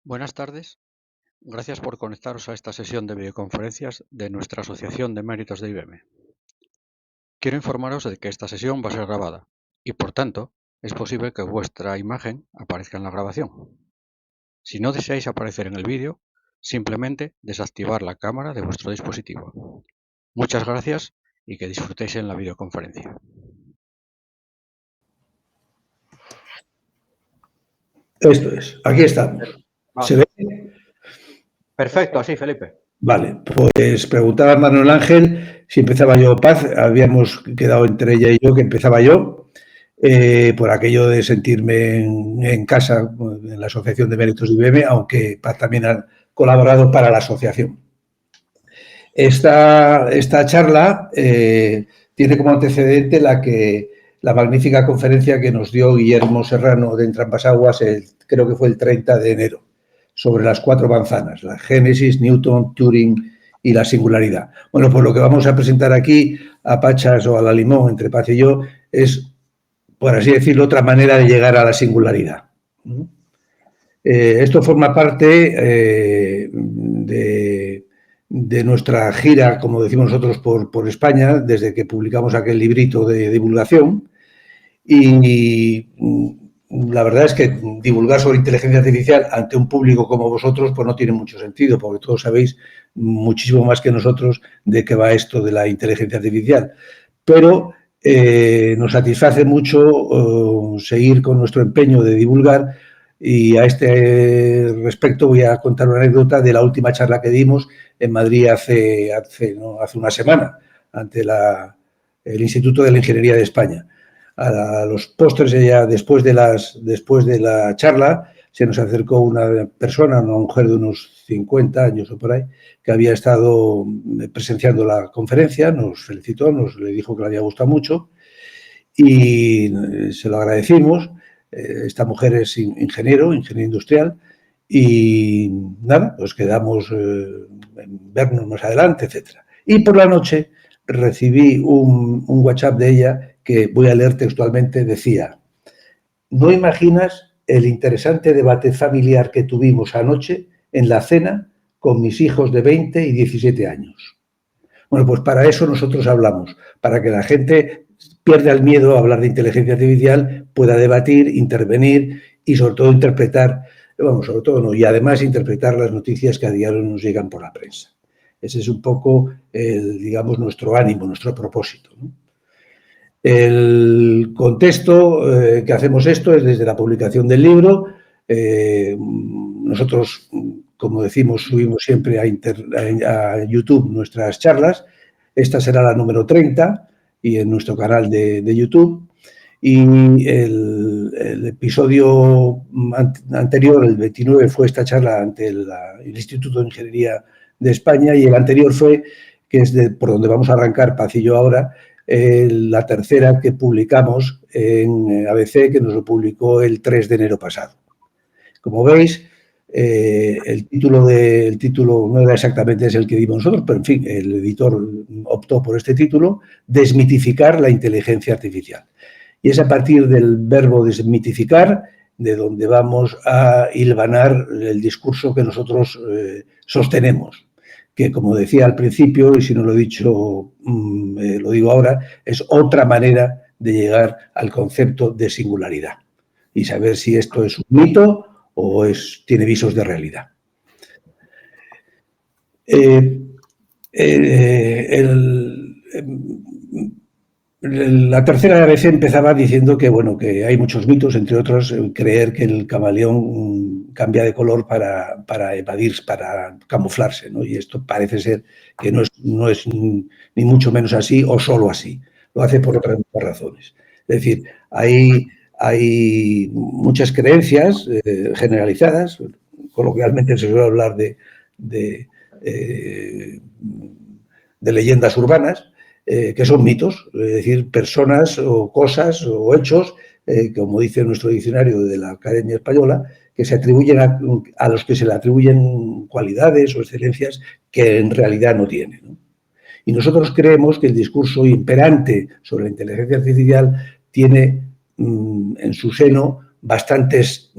Buenas tardes. Gracias por conectaros a esta sesión de videoconferencias de nuestra Asociación de Méritos de IBM. Quiero informaros de que esta sesión va a ser grabada y, por tanto, es posible que vuestra imagen aparezca en la grabación. Si no deseáis aparecer en el vídeo, simplemente desactivar la cámara de vuestro dispositivo. Muchas gracias y que disfrutéis en la videoconferencia. Esto es, aquí estamos. ¿Se ve? Perfecto, así, Felipe. Vale, pues preguntaba Manuel Ángel si empezaba yo Paz. Habíamos quedado entre ella y yo que empezaba yo, por aquello de sentirme en casa en la Asociación de Méritos de IBM, aunque Paz también ha colaborado para la asociación. Esta charla tiene como antecedente la magnífica conferencia que nos dio Guillermo Serrano de Entrambas-Aguas, creo que fue el 30 de enero, sobre las 4 manzanas, la Génesis, Newton, Turing y la singularidad. Bueno, pues lo que vamos a presentar aquí a Pachas o a la Limón, entre Paz y yo, es, por así decirlo, otra manera de llegar a la singularidad. Esto forma parte de nuestra gira, como decimos nosotros, por España, desde que publicamos aquel librito de divulgación. Y la verdad es que divulgar sobre inteligencia artificial ante un público como vosotros pues no tiene mucho sentido, porque todos sabéis muchísimo más que nosotros de qué va esto de la inteligencia artificial. Pero nos satisface mucho seguir con nuestro empeño de divulgar, y a este respecto voy a contar una anécdota de la última charla que dimos en Madrid hace una semana ante el Instituto de la Ingeniería de España. A los postres, ya después de la charla, se nos acercó una persona, una mujer de unos 50 años o por ahí, que había estado presenciando la conferencia, nos felicitó, le dijo que le había gustado mucho y se lo agradecimos. Esta mujer es ingeniero industrial y nada, pues quedamos en vernos más adelante, etcétera. Y por la noche recibí un WhatsApp de ella que voy a leer textualmente. Decía: no imaginas el interesante debate familiar que tuvimos anoche en la cena con mis hijos de 20 y 17 años. Bueno, pues para eso nosotros hablamos, para que la gente pierda el miedo a hablar de inteligencia artificial, pueda debatir, intervenir y sobre todo interpretar, sobre todo no, y además interpretar las noticias que a diario nos llegan por la prensa. Ese es un poco, digamos, nuestro ánimo, nuestro propósito, ¿no? El contexto que hacemos esto es desde la publicación del libro. Nosotros, como decimos, subimos siempre a YouTube nuestras charlas. Esta será la número 30 y en nuestro canal de YouTube. Y el episodio anterior, el 29, fue esta charla ante el Instituto de Ingeniería de España, y el anterior fue, que es por donde vamos a arrancar Paz y yo ahora, la tercera que publicamos en ABC, que nos lo publicó el 3 de enero pasado. Como veis, el título no era exactamente el que dimos nosotros, pero en fin, el editor optó por este título: Desmitificar la inteligencia artificial. Y es a partir del verbo desmitificar de donde vamos a hilvanar el discurso que nosotros sostenemos, que, como decía al principio, y si no lo he dicho, lo digo ahora, es otra manera de llegar al concepto de singularidad y saber si esto es un mito o tiene visos de realidad. La tercera de ABC empezaba diciendo que, bueno, que hay muchos mitos, entre otros, creer que el camaleón cambia de color para evadir, para camuflarse, ¿no? Y esto parece ser que no es ni mucho menos así o solo así. Lo hace por otras razones. Es decir, hay muchas creencias generalizadas. Coloquialmente se suele hablar de leyendas urbanas, que son mitos, es decir, personas o cosas o hechos, como dice nuestro diccionario de la Academia Española, que se atribuyen a los que se le atribuyen cualidades o excelencias que en realidad no tienen, ¿no? Y nosotros creemos que el discurso imperante sobre la inteligencia artificial tiene en su seno bastantes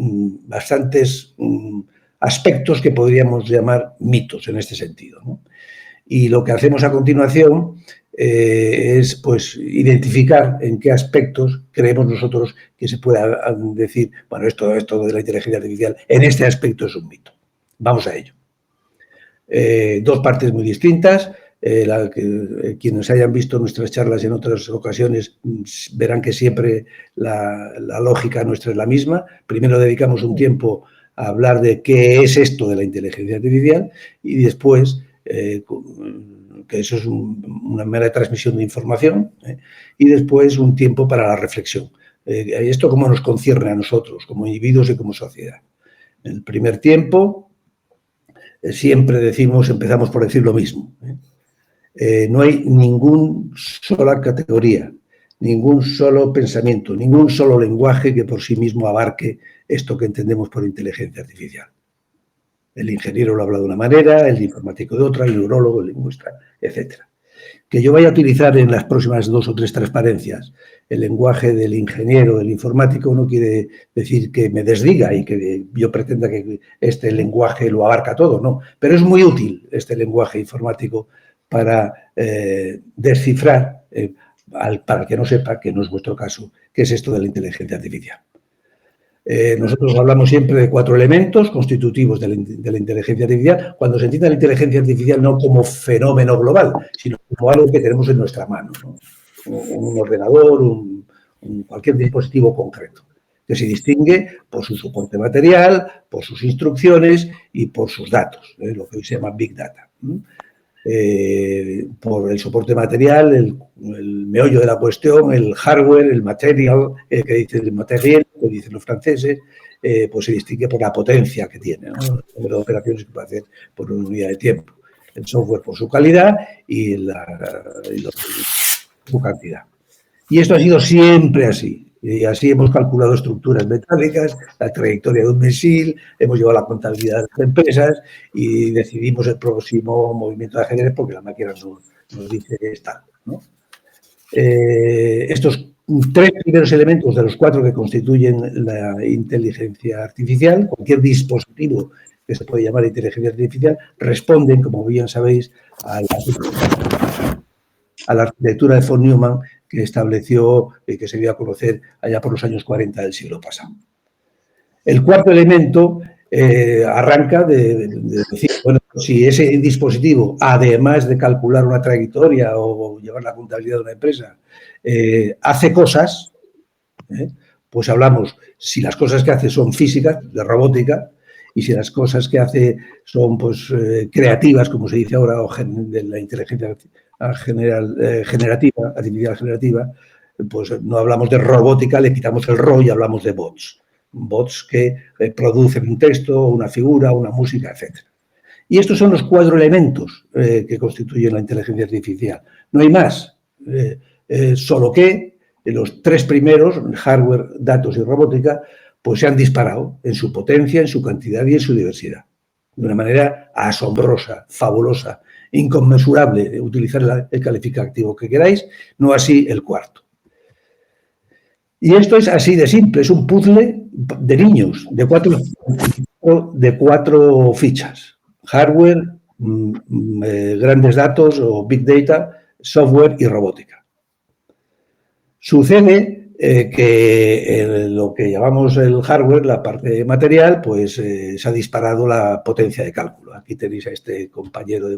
aspectos que podríamos llamar mitos en este sentido, ¿no? Y lo que hacemos a continuación es pues identificar en qué aspectos creemos nosotros que se pueda decir, bueno, esto de la inteligencia artificial en este aspecto es un mito. Vamos a ello. Dos partes muy distintas. Quienes hayan visto nuestras charlas en otras ocasiones verán que siempre la lógica nuestra es la misma. Primero dedicamos un tiempo a hablar de qué es esto de la inteligencia artificial y después, que eso es una mera transmisión de información, y después un tiempo para la reflexión. Esto cómo nos concierne a nosotros, como individuos y como sociedad. En el primer tiempo, siempre empezamos por decir lo mismo. No hay ninguna sola categoría, ningún solo pensamiento, ningún solo lenguaje que por sí mismo abarque esto que entendemos por inteligencia artificial. El ingeniero lo habla de una manera, el informático de otra, el neurólogo, el lingüista, etc. Que yo vaya a utilizar en las próximas 2 o 3 transparencias el lenguaje del ingeniero, del informático, no quiere decir que me desdiga y que yo pretenda que este lenguaje lo abarca todo, no. Pero es muy útil este lenguaje informático para descifrar, para el que no sepa, que no es vuestro caso, qué es esto de la inteligencia artificial. Nosotros hablamos siempre de 4 elementos constitutivos de la inteligencia artificial, cuando se entiende la inteligencia artificial no como fenómeno global, sino como algo que tenemos en nuestra mano, ¿no? Un ordenador, cualquier dispositivo concreto, que se distingue por su soporte material, por sus instrucciones y por sus datos, lo que hoy se llama Big Data. Por el soporte material, el meollo de la cuestión, el hardware, el material, que dicen el material, que dicen los franceses, pues se distingue por la potencia que tiene, ¿no? El número de operaciones que puede hacer por una unidad de tiempo. El software por su calidad y su cantidad. Y esto ha sido siempre así. Y así hemos calculado estructuras metálicas, la trayectoria de un misil, hemos llevado la contabilidad de las empresas y decidimos el próximo movimiento de ajedrez porque la máquina nos dice tal, ¿no? Estos 3 primeros elementos de los 4 que constituyen la inteligencia artificial, cualquier dispositivo que se puede llamar inteligencia artificial, responden, como bien sabéis, a la arquitectura de von Neumann que estableció y que se dio a conocer allá por los años 40 del siglo pasado. El cuarto elemento arranca de decir, bueno, si ese dispositivo, además de calcular una trayectoria o llevar la contabilidad de una empresa, hace cosas, pues hablamos, si las cosas que hace son físicas, de robótica, y si las cosas que hace son pues, creativas, como se dice ahora, o de la inteligencia artificial generativa, pues no hablamos de robótica, le quitamos el ro y hablamos de bots. Bots que producen un texto, una figura, una música, etc. Y estos son los 4 elementos que constituyen la inteligencia artificial. No hay más, solo que los 3 primeros, hardware, datos y robótica, pues se han disparado en su potencia, en su cantidad y en su diversidad. De una manera asombrosa, fabulosa, inconmensurable, utilizar el calificativo que queráis, no así el cuarto. Y esto es así de simple, es un puzzle de niños, de 4 fichas. Hardware, grandes datos o Big Data, software y robótica. Sucede que lo que llamamos el hardware, la parte material, pues se ha disparado la potencia de cálculo. Aquí tenéis a este compañero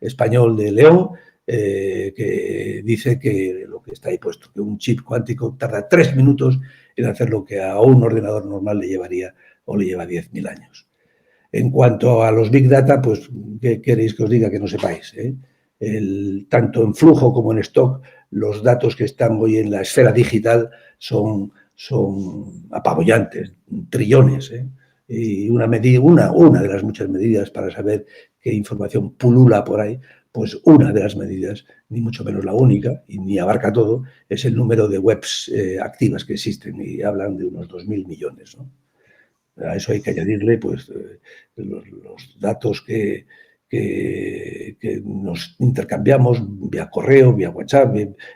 español de León, que dice que lo que está ahí puesto, que un chip cuántico tarda 3 minutos en hacer lo que a un ordenador normal le llevaría o le lleva 10.000 años. En cuanto a los Big Data, pues, ¿qué queréis que os diga que no sepáis? Tanto en flujo como en stock, los datos que están hoy en la esfera digital son apabullantes, trillones. Y una de las muchas medidas para saber qué información pulula por ahí, pues una de las medidas, ni mucho menos la única, y ni abarca todo, es el número de webs activas que existen, y hablan de unos 2.000 millones, ¿no? A eso hay que añadirle pues, los datos que nos intercambiamos vía correo, vía WhatsApp,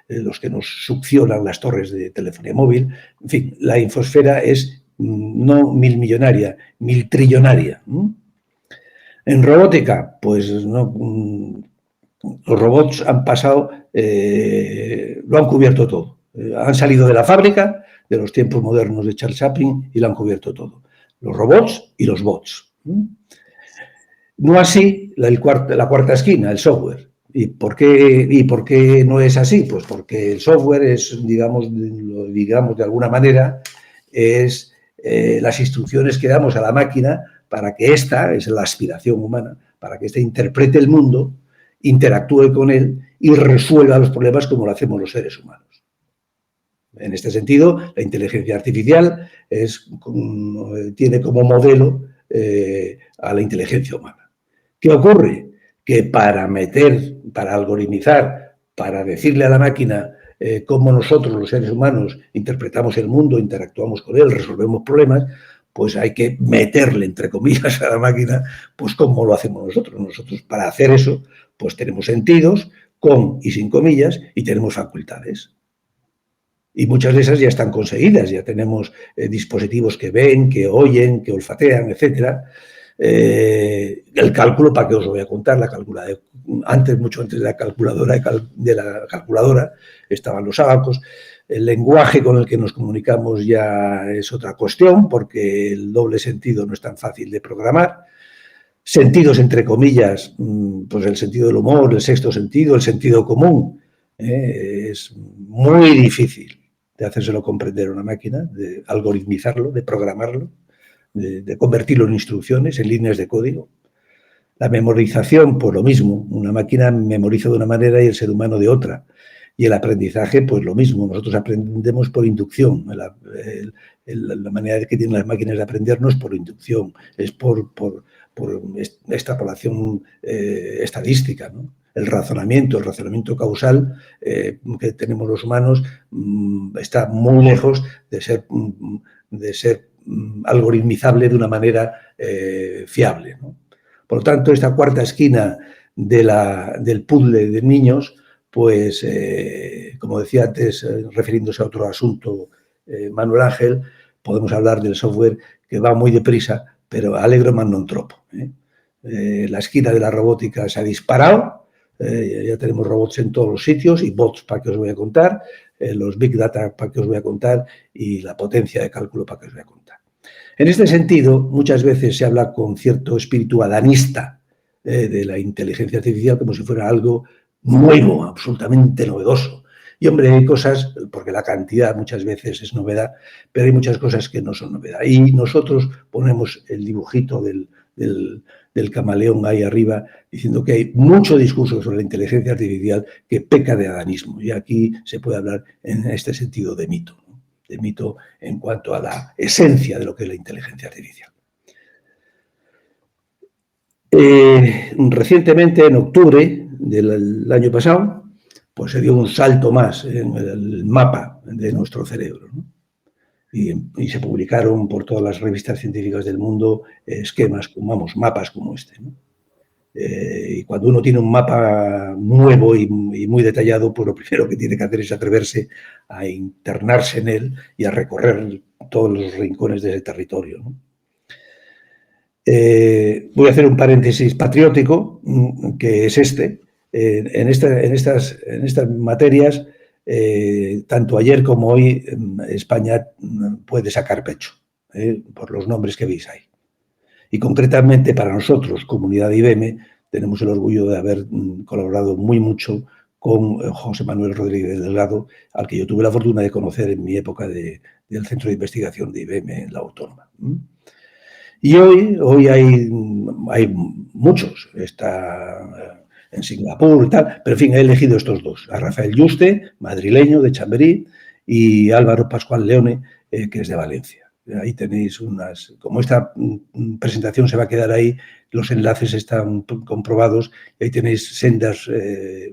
los que nos succionan las torres de telefonía móvil. En fin, la infosfera es no milmillonaria, miltrillonaria. En robótica, pues no, los robots han pasado, lo han cubierto todo. Han salido de la fábrica, de los tiempos modernos de Charles Chaplin, y lo han cubierto todo. Los robots y los bots. No así la cuarta esquina, el software. ¿Y por qué no es así? Pues porque el software es, digamos de alguna manera, es las instrucciones que damos a la máquina para que ésta, es la aspiración humana, para que ésta interprete el mundo, interactúe con él y resuelva los problemas como lo hacemos los seres humanos. En este sentido, la inteligencia artificial tiene como modelo a la inteligencia humana. ¿Qué ocurre? Que para algoritmizar, para decirle a la máquina cómo nosotros, los seres humanos, interpretamos el mundo, interactuamos con él, resolvemos problemas, pues hay que meterle, entre comillas, a la máquina, pues cómo lo hacemos nosotros. Nosotros, para hacer eso, pues tenemos sentidos, con y sin comillas, y tenemos facultades. Y muchas de esas ya están conseguidas, ya tenemos dispositivos que ven, que oyen, que olfatean, etc. El cálculo, ¿para qué os lo voy a contar? Mucho antes de la calculadora, estaban los ábacos. El lenguaje con el que nos comunicamos ya es otra cuestión, porque el doble sentido no es tan fácil de programar. Sentidos, entre comillas, pues el sentido del humor, el sexto sentido, el sentido común, es muy difícil de hacérselo comprender a una máquina, de algoritmizarlo, de programarlo, de convertirlo en instrucciones, en líneas de código. La memorización, pues lo mismo. Una máquina memoriza de una manera y el ser humano de otra. Y el aprendizaje, pues lo mismo. Nosotros aprendemos por inducción. La manera que tienen las máquinas de aprender no es por inducción, es por extrapolación estadística, ¿no? El razonamiento causal que tenemos los humanos está muy lejos de ser algoritmizable de una manera fiable, ¿no? Por lo tanto, esta cuarta esquina del puzzle de niños, pues, como decía antes, refiriéndose a otro asunto, Manuel Ángel, podemos hablar del software que va muy deprisa, pero allegro ma non troppo. La esquina de la robótica se ha disparado, ya tenemos robots en todos los sitios y bots, para que os voy a contar, los big data, para que os voy a contar, y la potencia de cálculo, para que os voy a contar. En este sentido, muchas veces se habla con cierto espíritu adanista de la inteligencia artificial como si fuera algo nuevo, absolutamente novedoso. Y, hombre, hay cosas, porque la cantidad muchas veces es novedad, pero hay muchas cosas que no son novedad. Y nosotros ponemos el dibujito del camaleón ahí arriba, diciendo que hay mucho discurso sobre la inteligencia artificial que peca de adanismo. Y aquí se puede hablar en este sentido de mito, ¿no? De mito en cuanto a la esencia de lo que es la inteligencia artificial. Recientemente, en octubre del año pasado, pues se dio un salto más en el mapa de nuestro cerebro, ¿no? Y se publicaron por todas las revistas científicas del mundo mapas como este, ¿no? Y cuando uno tiene un mapa nuevo y muy detallado, pues lo primero que tiene que hacer es atreverse a internarse en él y a recorrer todos los rincones de ese territorio, ¿no? Voy a hacer un paréntesis patriótico, que es este. En estas materias, tanto ayer como hoy, España puede sacar pecho por los nombres que veis ahí. Y concretamente para nosotros, comunidad de IBM, tenemos el orgullo de haber colaborado muy mucho con José Manuel Rodríguez Delgado, al que yo tuve la fortuna de conocer en mi época del Centro de Investigación de IBM en la Autónoma. Y hoy hay muchos, está en Singapur y tal, pero en fin, he elegido estos dos, a Rafael Yuste, madrileño de Chamberí, y Álvaro Pascual Leone, que es de Valencia. Ahí tenéis como esta presentación se va a quedar ahí, los enlaces están comprobados, y ahí tenéis sendas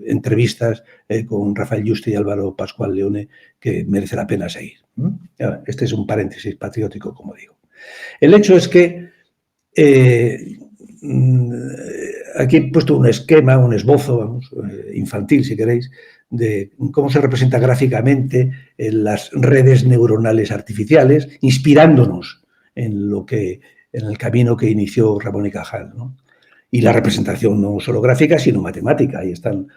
entrevistas con Rafael Yuste y Álvaro Pascual Leone que merece la pena seguir. Este es un paréntesis patriótico, como digo. El hecho es que aquí he puesto un esquema, un esbozo, vamos, infantil si queréis, de cómo se representa gráficamente en las redes neuronales artificiales, inspirándonos en el camino que inició Ramón y Cajal, ¿no? Y la representación no solo gráfica, sino matemática. Ahí están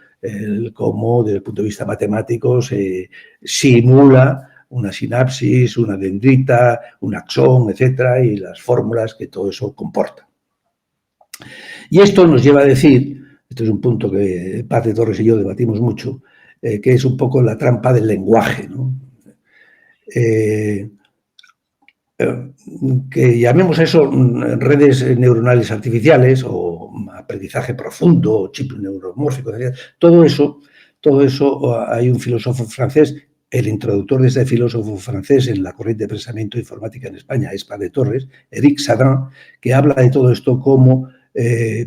cómo, desde el punto de vista matemático, se simula una sinapsis, una dendrita, un axón, etcétera, y las fórmulas que todo eso comporta. Y esto nos lleva a decir, este es un punto que Paz de Torres y yo debatimos mucho, que es un poco la trampa del lenguaje, ¿no? Que llamemos eso redes neuronales artificiales o aprendizaje profundo o chip neuromórfico, todo eso hay un filósofo francés, el introductor de este filósofo francés en la corriente de pensamiento informática en España, es Paz de Torres, Eric Sadin, que habla de todo esto como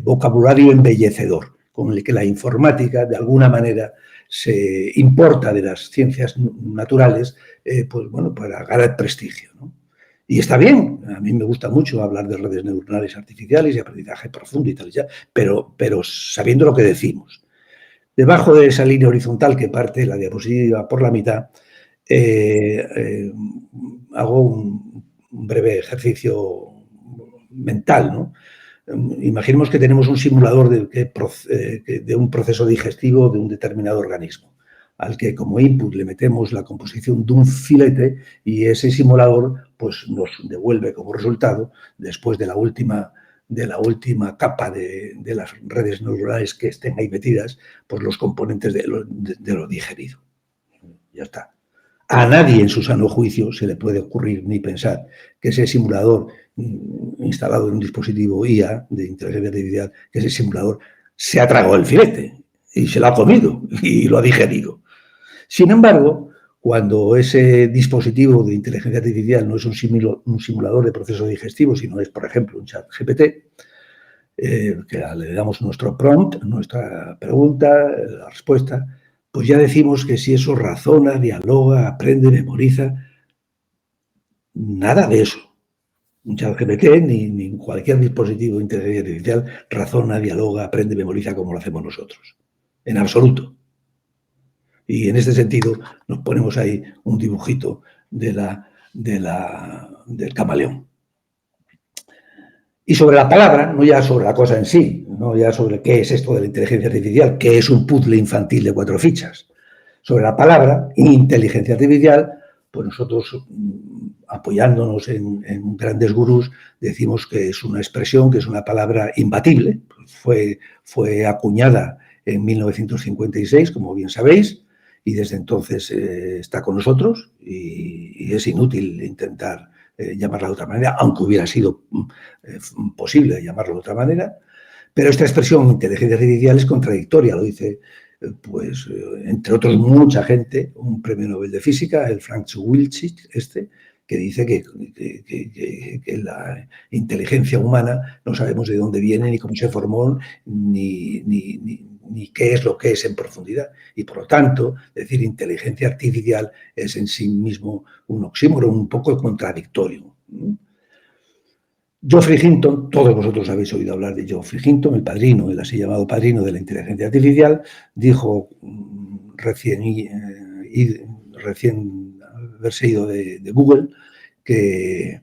vocabulario embellecedor, con el que la informática de alguna manera se importa de las ciencias naturales, pues bueno, para ganar prestigio, ¿no? Y está bien, a mí me gusta mucho hablar de redes neuronales artificiales y aprendizaje profundo y tal, ya, pero sabiendo lo que decimos. Debajo de esa línea horizontal que parte la diapositiva por la mitad, hago un breve ejercicio mental, ¿no? Imaginemos que tenemos un simulador de un proceso digestivo de un determinado organismo, al que como input le metemos la composición de un filete y ese simulador pues, nos devuelve como resultado, después de la última capa de las redes neuronales que estén ahí metidas, pues los componentes de lo digerido. Ya está. A nadie en su sano juicio se le puede ocurrir ni pensar que ese simulador instalado en un dispositivo IA de inteligencia artificial, que ese simulador se ha tragado el filete y se lo ha comido y lo ha digerido. Sin embargo, cuando ese dispositivo de inteligencia artificial no es un simulador de proceso digestivo, sino es, por ejemplo, un chat GPT, que le damos nuestro prompt, nuestra pregunta, la respuesta, pues ya decimos que si eso razona, dialoga, aprende, memoriza, nada de eso. Un chat GPT ni cualquier dispositivo de inteligencia artificial razona, dialoga, aprende, memoriza como lo hacemos nosotros. En absoluto. Y en este sentido nos ponemos ahí un dibujito del camaleón. Y sobre la palabra, no ya sobre la cosa en sí, no ya sobre qué es esto de la inteligencia artificial, que es un puzzle infantil de 4 fichas. Sobre la palabra inteligencia artificial, pues nosotros, apoyándonos en grandes gurús, decimos que es una expresión, que es una palabra imbatible. Fue acuñada en 1956, como bien sabéis, y desde entonces está con nosotros y es inútil intentar llamarla de otra manera, aunque hubiera sido posible llamarlo de otra manera. Pero esta expresión inteligencia artificial es contradictoria, lo dice, pues, entre otros, mucha gente, un premio Nobel de Física, el Frank Wilczek, que dice que la inteligencia humana no sabemos de dónde viene, ni cómo se formó, ni qué es lo que es en profundidad. Y por lo tanto, decir inteligencia artificial es en sí mismo un oxímoron un poco contradictorio. Geoffrey Hinton, todos vosotros habéis oído hablar de Geoffrey Hinton, el padrino, el así llamado padrino de la inteligencia artificial, dijo recién haberse ido de Google que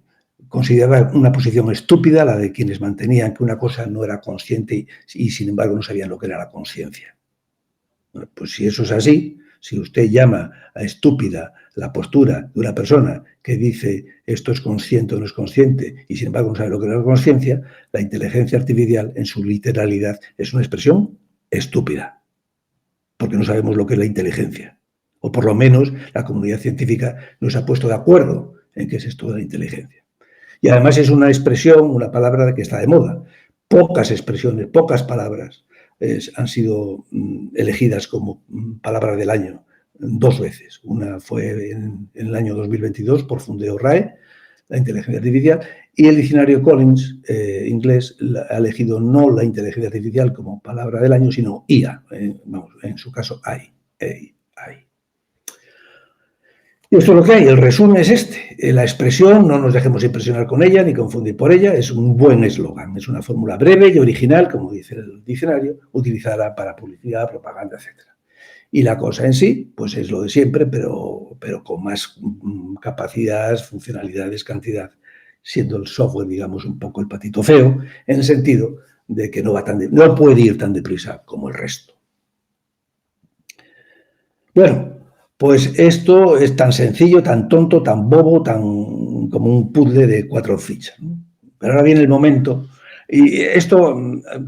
consideraba una posición estúpida la de quienes mantenían que una cosa no era consciente y sin embargo no sabían lo que era la conciencia. Bueno, pues si eso es así, si usted llama a estúpida la postura de una persona que dice esto es consciente o no es consciente y sin embargo no sabe lo que es la conciencia, la inteligencia artificial en su literalidad es una expresión estúpida, porque no sabemos lo que es la inteligencia. O por lo menos la comunidad científica no se ha puesto de acuerdo en qué es esto de la inteligencia. Y además es una expresión, una palabra que está de moda. Pocas expresiones, pocas palabras han sido elegidas como palabra del año 2 veces. Una fue en el año 2022 por Fundeo RAE, la inteligencia artificial, y el diccionario Collins inglés ha elegido no la inteligencia artificial como palabra del año, sino IA, en su caso AI. Y esto es lo que hay, el resumen es este. La expresión, no nos dejemos impresionar con ella ni confundir por ella, es un buen eslogan, es una fórmula breve y original, como dice el diccionario, utilizada para publicidad, propaganda, etc. Y la cosa en sí, pues es lo de siempre, pero con más capacidades, funcionalidades, cantidad, siendo el software, digamos, un poco el patito feo, en el sentido de que no puede ir tan deprisa como el resto. Bueno, pues esto es tan sencillo, tan tonto, tan bobo, tan como un puzzle de 4 fichas, ¿no? Pero ahora viene el momento, y esto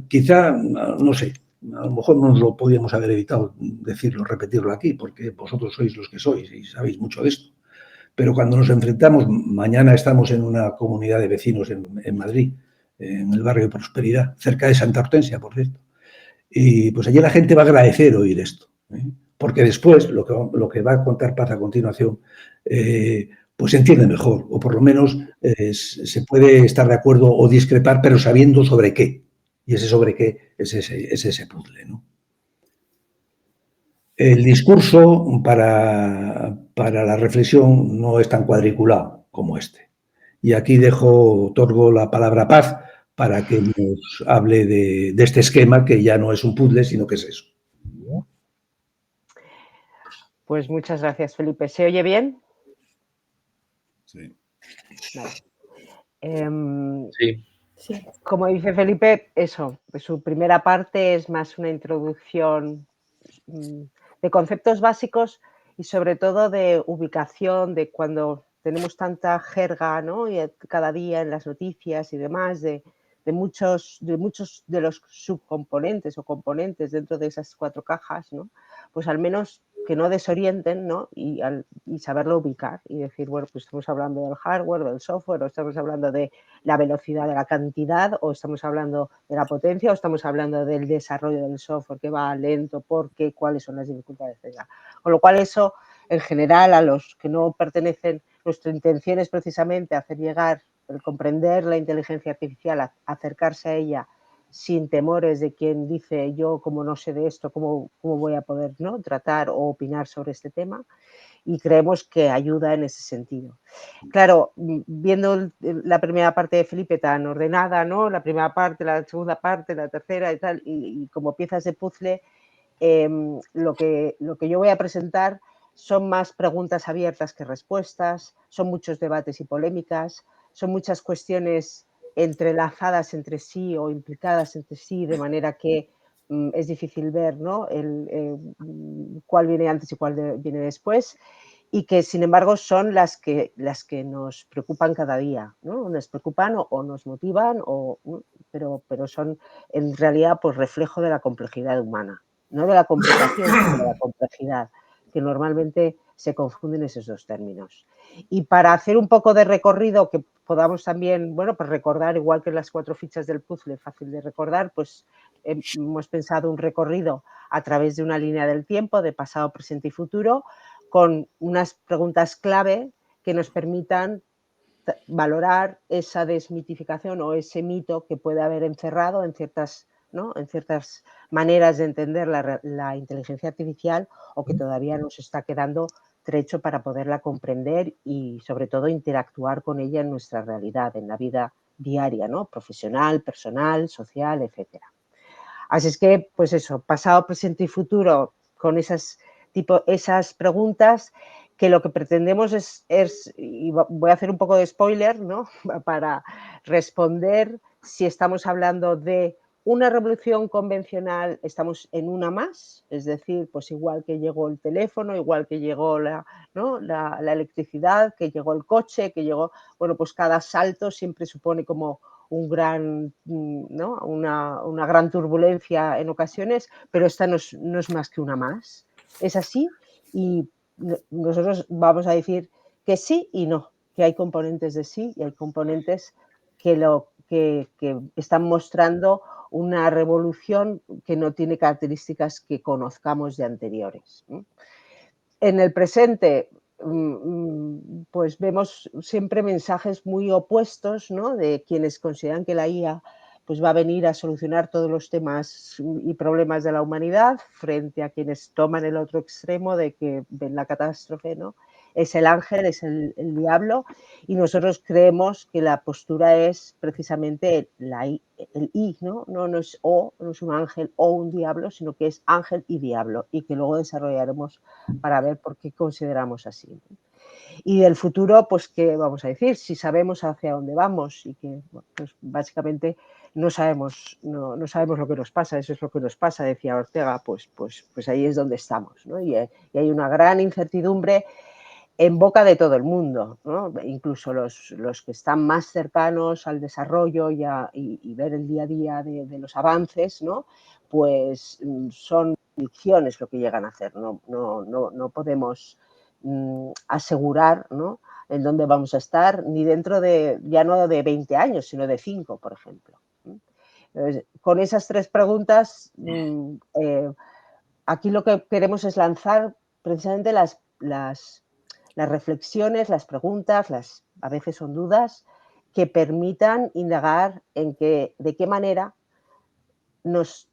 quizá, no sé, a lo mejor no nos lo podíamos haber evitado decirlo, repetirlo aquí, porque vosotros sois los que sois y sabéis mucho de esto. Pero cuando nos enfrentamos, mañana estamos en una comunidad de vecinos en Madrid, en el barrio de Prosperidad, cerca de Santa Hortensia, por cierto. Y pues allí la gente va a agradecer oír esto, ¿eh? Porque después, lo que va a contar Paz a continuación, pues se entiende mejor, o por lo menos se puede estar de acuerdo o discrepar, pero sabiendo sobre qué. Y ese sobre qué es ese puzzle, ¿no? El discurso para la reflexión no es tan cuadriculado como este. Y aquí otorgo la palabra a Paz para que nos hable de este esquema que ya no es un puzzle, sino que es eso. Pues muchas gracias, Felipe. ¿Se oye bien? Sí. Vale. Sí. Como dice Felipe, eso, pues su primera parte es más una introducción de conceptos básicos y sobre todo de ubicación, de cuando tenemos tanta jerga, ¿no? Y cada día en las noticias y demás, de muchos de los subcomponentes o componentes dentro de esas 4 cajas, ¿no? Pues al menos que no desorienten, ¿no? Y saberlo ubicar y decir, bueno, pues estamos hablando del hardware, del software, o estamos hablando de la velocidad de la cantidad, o estamos hablando de la potencia, o estamos hablando del desarrollo del software que va lento, porque cuáles son las dificultades, etc. Con lo cual eso, en general, a los que no pertenecen, nuestra intención es precisamente hacer llegar, el comprender la inteligencia artificial, acercarse a ella sin temores de quien dice yo como no sé de esto, cómo voy a poder, ¿no? tratar o opinar sobre este tema, y creemos que ayuda en ese sentido. Claro, viendo la primera parte de Felipe tan ordenada, ¿no? La primera parte, la segunda parte, la tercera y tal, y como piezas de puzzle, lo que yo voy a presentar son más preguntas abiertas que respuestas, son muchos debates y polémicas, son muchas cuestiones entrelazadas entre sí o implicadas entre sí, de manera que es difícil ver, ¿no? Cuál viene antes y cuál viene después, y que sin embargo son las que nos preocupan cada día, ¿no? Nos preocupan o nos motivan, pero son en realidad pues reflejo de la complejidad humana, no de la complicación, sino de la complejidad, que normalmente se confunden esos dos términos. Y para hacer un poco de recorrido que podamos también, bueno, pues recordar, igual que las 4 fichas del puzzle, fácil de recordar, pues hemos pensado un recorrido a través de una línea del tiempo, de pasado, presente y futuro, con unas preguntas clave que nos permitan valorar esa desmitificación o ese mito que puede haber encerrado en ciertas, ¿no? en ciertas maneras de entender la inteligencia artificial, o que todavía nos está quedando trecho para poderla comprender y sobre todo interactuar con ella en nuestra realidad, en la vida diaria, ¿no? Profesional, personal, social, etc. Así es que, pues eso, pasado, presente y futuro, con esas preguntas, que lo que pretendemos es, y voy a hacer un poco de spoiler, ¿no? Para responder si estamos hablando de una revolución convencional, estamos en una más, es decir, pues igual que llegó el teléfono, igual que llegó ¿no? la electricidad, que llegó el coche, que llegó, bueno, pues cada salto siempre supone como ¿no? una gran turbulencia en ocasiones, pero esta no es más que una más. Es así, y nosotros vamos a decir que sí y no, que hay componentes de sí y hay componentes que están mostrando una revolución que no tiene características que conozcamos de anteriores. En el presente, pues vemos siempre mensajes muy opuestos, ¿no? De quienes consideran que la IA pues va a venir a solucionar todos los temas y problemas de la humanidad, frente a quienes toman el otro extremo de que ven la catástrofe, ¿no? es el ángel, es el diablo, y nosotros creemos que la postura es precisamente el I, ¿no? No es O, no es un ángel o un diablo, sino que es ángel y diablo, y que luego desarrollaremos para ver por qué consideramos así, ¿no? Y del futuro, pues, ¿qué vamos a decir? Si sabemos hacia dónde vamos y que, bueno, pues básicamente no sabemos lo que nos pasa, eso es lo que nos pasa, decía Ortega, pues ahí es donde estamos, ¿no? Y hay una gran incertidumbre en boca de todo el mundo, ¿no? Incluso los que están más cercanos al desarrollo y ver el día a día de los avances, ¿no? Pues son ficciones lo que llegan a hacer, no podemos asegurar, ¿no?, en dónde vamos a estar, ni dentro de, ya no de 20 años, sino de 5, por ejemplo. Entonces, con esas 3 preguntas, aquí lo que queremos es lanzar precisamente las reflexiones, las preguntas, a veces son dudas, que permitan indagar en de qué manera nos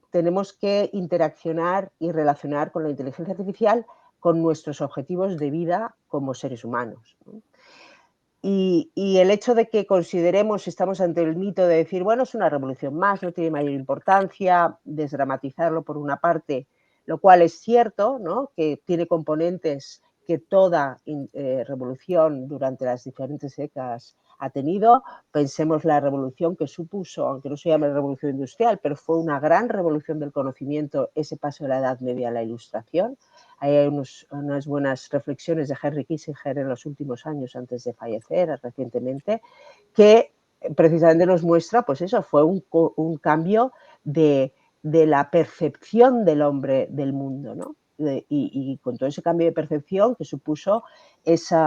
tenemos que interaccionar y relacionar con la inteligencia artificial con nuestros objetivos de vida como seres humanos, ¿no? Y el hecho de que consideremos, estamos ante el mito de decir, bueno, es una revolución más, no tiene mayor importancia, desdramatizarlo por una parte, lo cual es cierto, ¿no?, que tiene componentes que toda revolución durante las diferentes décadas ha tenido. Pensemos la revolución que supuso, aunque no se llame revolución industrial, pero fue una gran revolución del conocimiento, ese paso de la Edad Media a la Ilustración. Hay unas buenas reflexiones de Henry Kissinger en los últimos años, antes de fallecer recientemente, que precisamente nos muestra, pues eso, fue un cambio de la percepción del hombre del mundo, ¿no? Y con todo ese cambio de percepción que supuso ese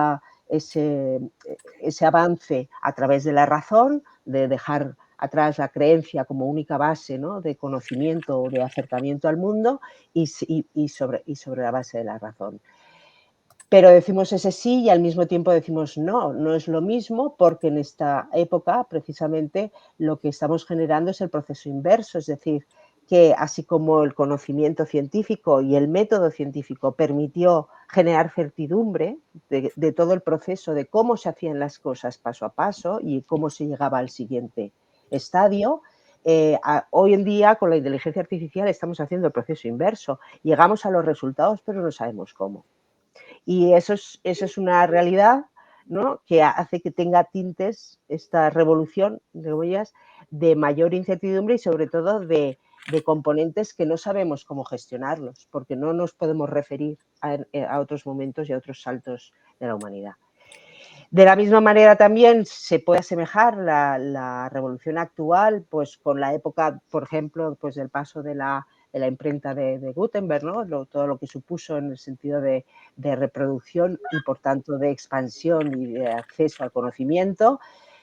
avance a través de la razón, de dejar atrás la creencia como única base, ¿no?, de conocimiento o de acercamiento al mundo y sobre la base de la razón. Pero decimos ese sí y al mismo tiempo decimos no es lo mismo, porque en esta época precisamente lo que estamos generando es el proceso inverso, es decir, que así como el conocimiento científico y el método científico permitió generar certidumbre de todo el proceso, de cómo se hacían las cosas paso a paso y cómo se llegaba al siguiente estadio, hoy en día con la inteligencia artificial estamos haciendo el proceso inverso. Llegamos a los resultados, pero no sabemos cómo. Y eso es una realidad, ¿no?, que hace que tenga tintes esta revolución de mayor incertidumbre y sobre todo de componentes que no sabemos cómo gestionarlos, porque no nos podemos referir a otros momentos y a otros saltos de la humanidad. De la misma manera también se puede asemejar la revolución actual pues con la época, por ejemplo, pues del paso de la imprenta de Gutenberg, ¿no?, todo lo que supuso en el sentido de reproducción y por tanto de expansión y de acceso al conocimiento.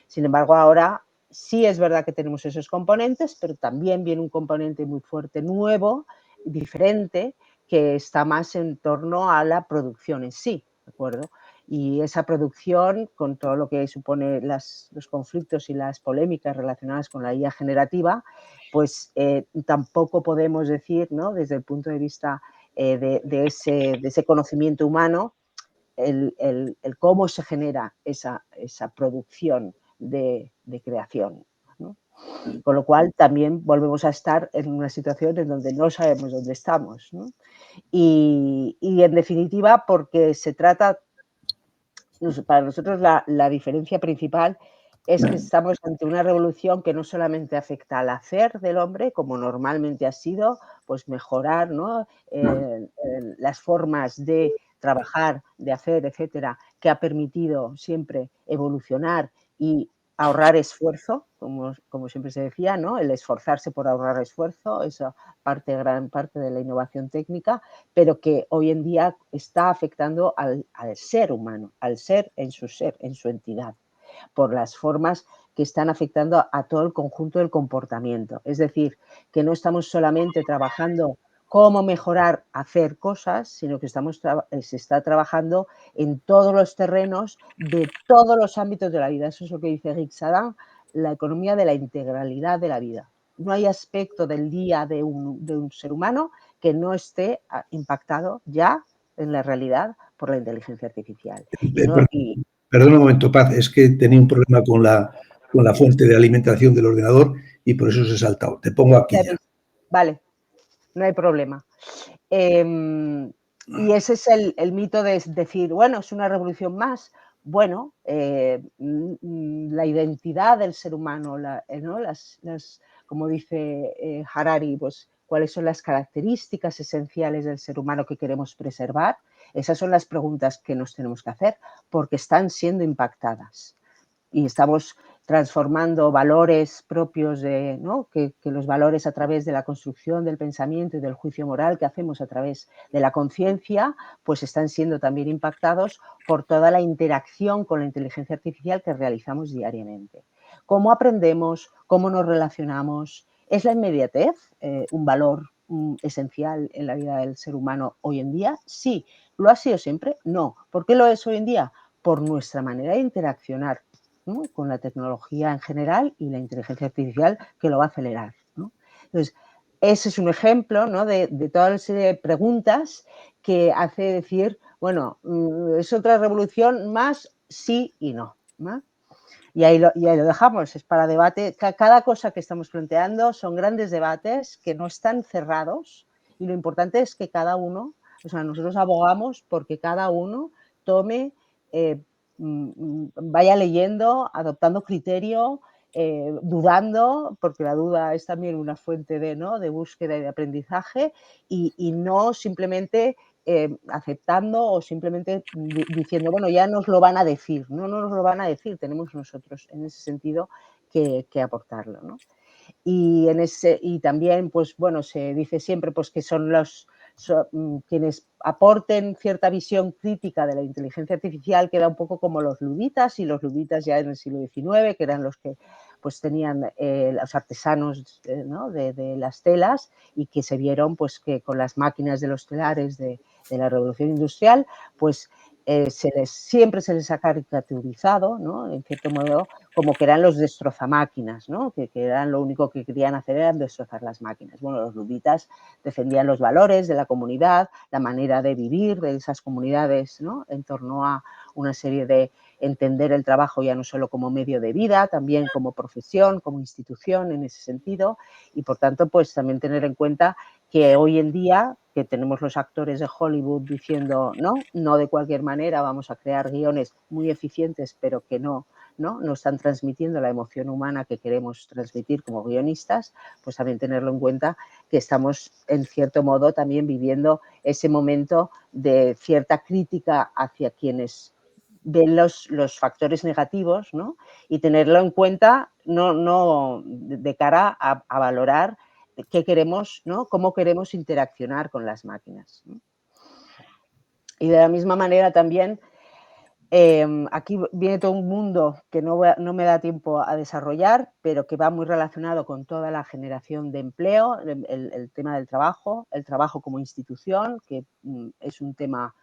Sin embargo, ahora sí es verdad que tenemos esos componentes, pero también viene un componente muy fuerte nuevo, diferente, que está más en torno a la producción en sí, ¿de acuerdo? Y esa producción, con todo lo que supone los conflictos y las polémicas relacionadas con la IA generativa, pues tampoco podemos decir, ¿no?, desde el punto de vista de ese conocimiento humano, el cómo se genera esa producción de creación, ¿no? Con lo cual también volvemos a estar en una situación en donde no sabemos dónde estamos, ¿no? Y en definitiva, porque se trata, para nosotros la diferencia principal es que estamos ante una revolución que no solamente afecta al hacer del hombre, como normalmente ha sido, pues mejorar, ¿no?, las formas de trabajar, de hacer, etcétera, que ha permitido siempre evolucionar y ahorrar esfuerzo, como siempre se decía, ¿no?, el esforzarse por ahorrar esfuerzo, esa gran parte de la innovación técnica, pero que hoy en día está afectando al ser humano, al ser, en su entidad, por las formas que están afectando a todo el conjunto del comportamiento. Es decir, que no estamos solamente trabajando cómo mejorar hacer cosas, sino que se está trabajando en todos los terrenos de todos los ámbitos de la vida. Eso es lo que dice Rick Sadan, la economía de la integralidad de la vida. No hay aspecto del día de un ser humano que no esté impactado ya en la realidad por la inteligencia artificial. Perdona un momento, Paz, es que tenía un problema con la fuente de alimentación del ordenador y por eso se ha saltado. Te pongo aquí ya. Vale, no hay problema. Y ese es el mito de decir, bueno, es una revolución más. Bueno, la identidad del ser humano, ¿no? Como dice Harari, pues cuáles son las características esenciales del ser humano que queremos preservar. Esas son las preguntas que nos tenemos que hacer porque están siendo impactadas. Y estamos transformando valores propios de, ¿no? que los valores a través de la construcción del pensamiento y del juicio moral que hacemos a través de la conciencia, pues están siendo también impactados por toda la interacción con la inteligencia artificial que realizamos diariamente. ¿Cómo aprendemos? ¿Cómo nos relacionamos? ¿Es la inmediatez un valor esencial en la vida del ser humano hoy en día? Sí. ¿Lo ha sido siempre? No. ¿Por qué lo es hoy en día? Por nuestra manera de interaccionar, ¿no? Con la tecnología en general y la inteligencia artificial que lo va a acelerar, ¿no? Entonces, ese es un ejemplo, ¿no? de toda una serie de preguntas que hace decir, bueno, ¿es otra revolución más? Sí y no, ¿no? Y ahí lo dejamos, es para debate. Cada cosa que estamos planteando son grandes debates que no están cerrados y lo importante es que cada uno, o sea, nosotros abogamos porque cada uno tome, vaya leyendo, adoptando criterio, dudando, porque la duda es también una fuente de búsqueda y de aprendizaje y no simplemente aceptando o simplemente diciendo, bueno, ya nos lo van a decir. No nos lo van a decir, tenemos nosotros en ese sentido que aportarlo, ¿no? Y también, pues bueno, se dice siempre pues, que son quienes aporten cierta visión crítica de la inteligencia artificial, que era un poco como los luditas, y los luditas ya en el siglo XIX, que eran los que pues tenían los artesanos ¿no? de las telas y que se vieron pues que con las máquinas de los telares de la revolución industrial, pues siempre se les ha caricaturizado, ¿no? En cierto modo, como que eran los destrozamáquinas, ¿no? Que eran lo único que querían hacer era destrozar las máquinas. Bueno, los luditas defendían los valores de la comunidad, la manera de vivir de esas comunidades, ¿no? En torno a una serie de entender el trabajo ya no solo como medio de vida, también como profesión, como institución en ese sentido y por tanto pues también tener en cuenta que hoy en día que tenemos los actores de Hollywood diciendo no de cualquier manera vamos a crear guiones muy eficientes pero que no están transmitiendo la emoción humana que queremos transmitir como guionistas, pues también tenerlo en cuenta que estamos en cierto modo también viviendo ese momento de cierta crítica hacia quienes ven los factores negativos, ¿no? Y tenerlo en cuenta no de cara a valorar qué queremos, ¿no? Cómo queremos interaccionar con las máquinas, ¿no? Y de la misma manera también aquí viene todo un mundo que no me da tiempo a desarrollar, pero que va muy relacionado con toda la generación de empleo, el tema del trabajo, el trabajo como institución, que es un tema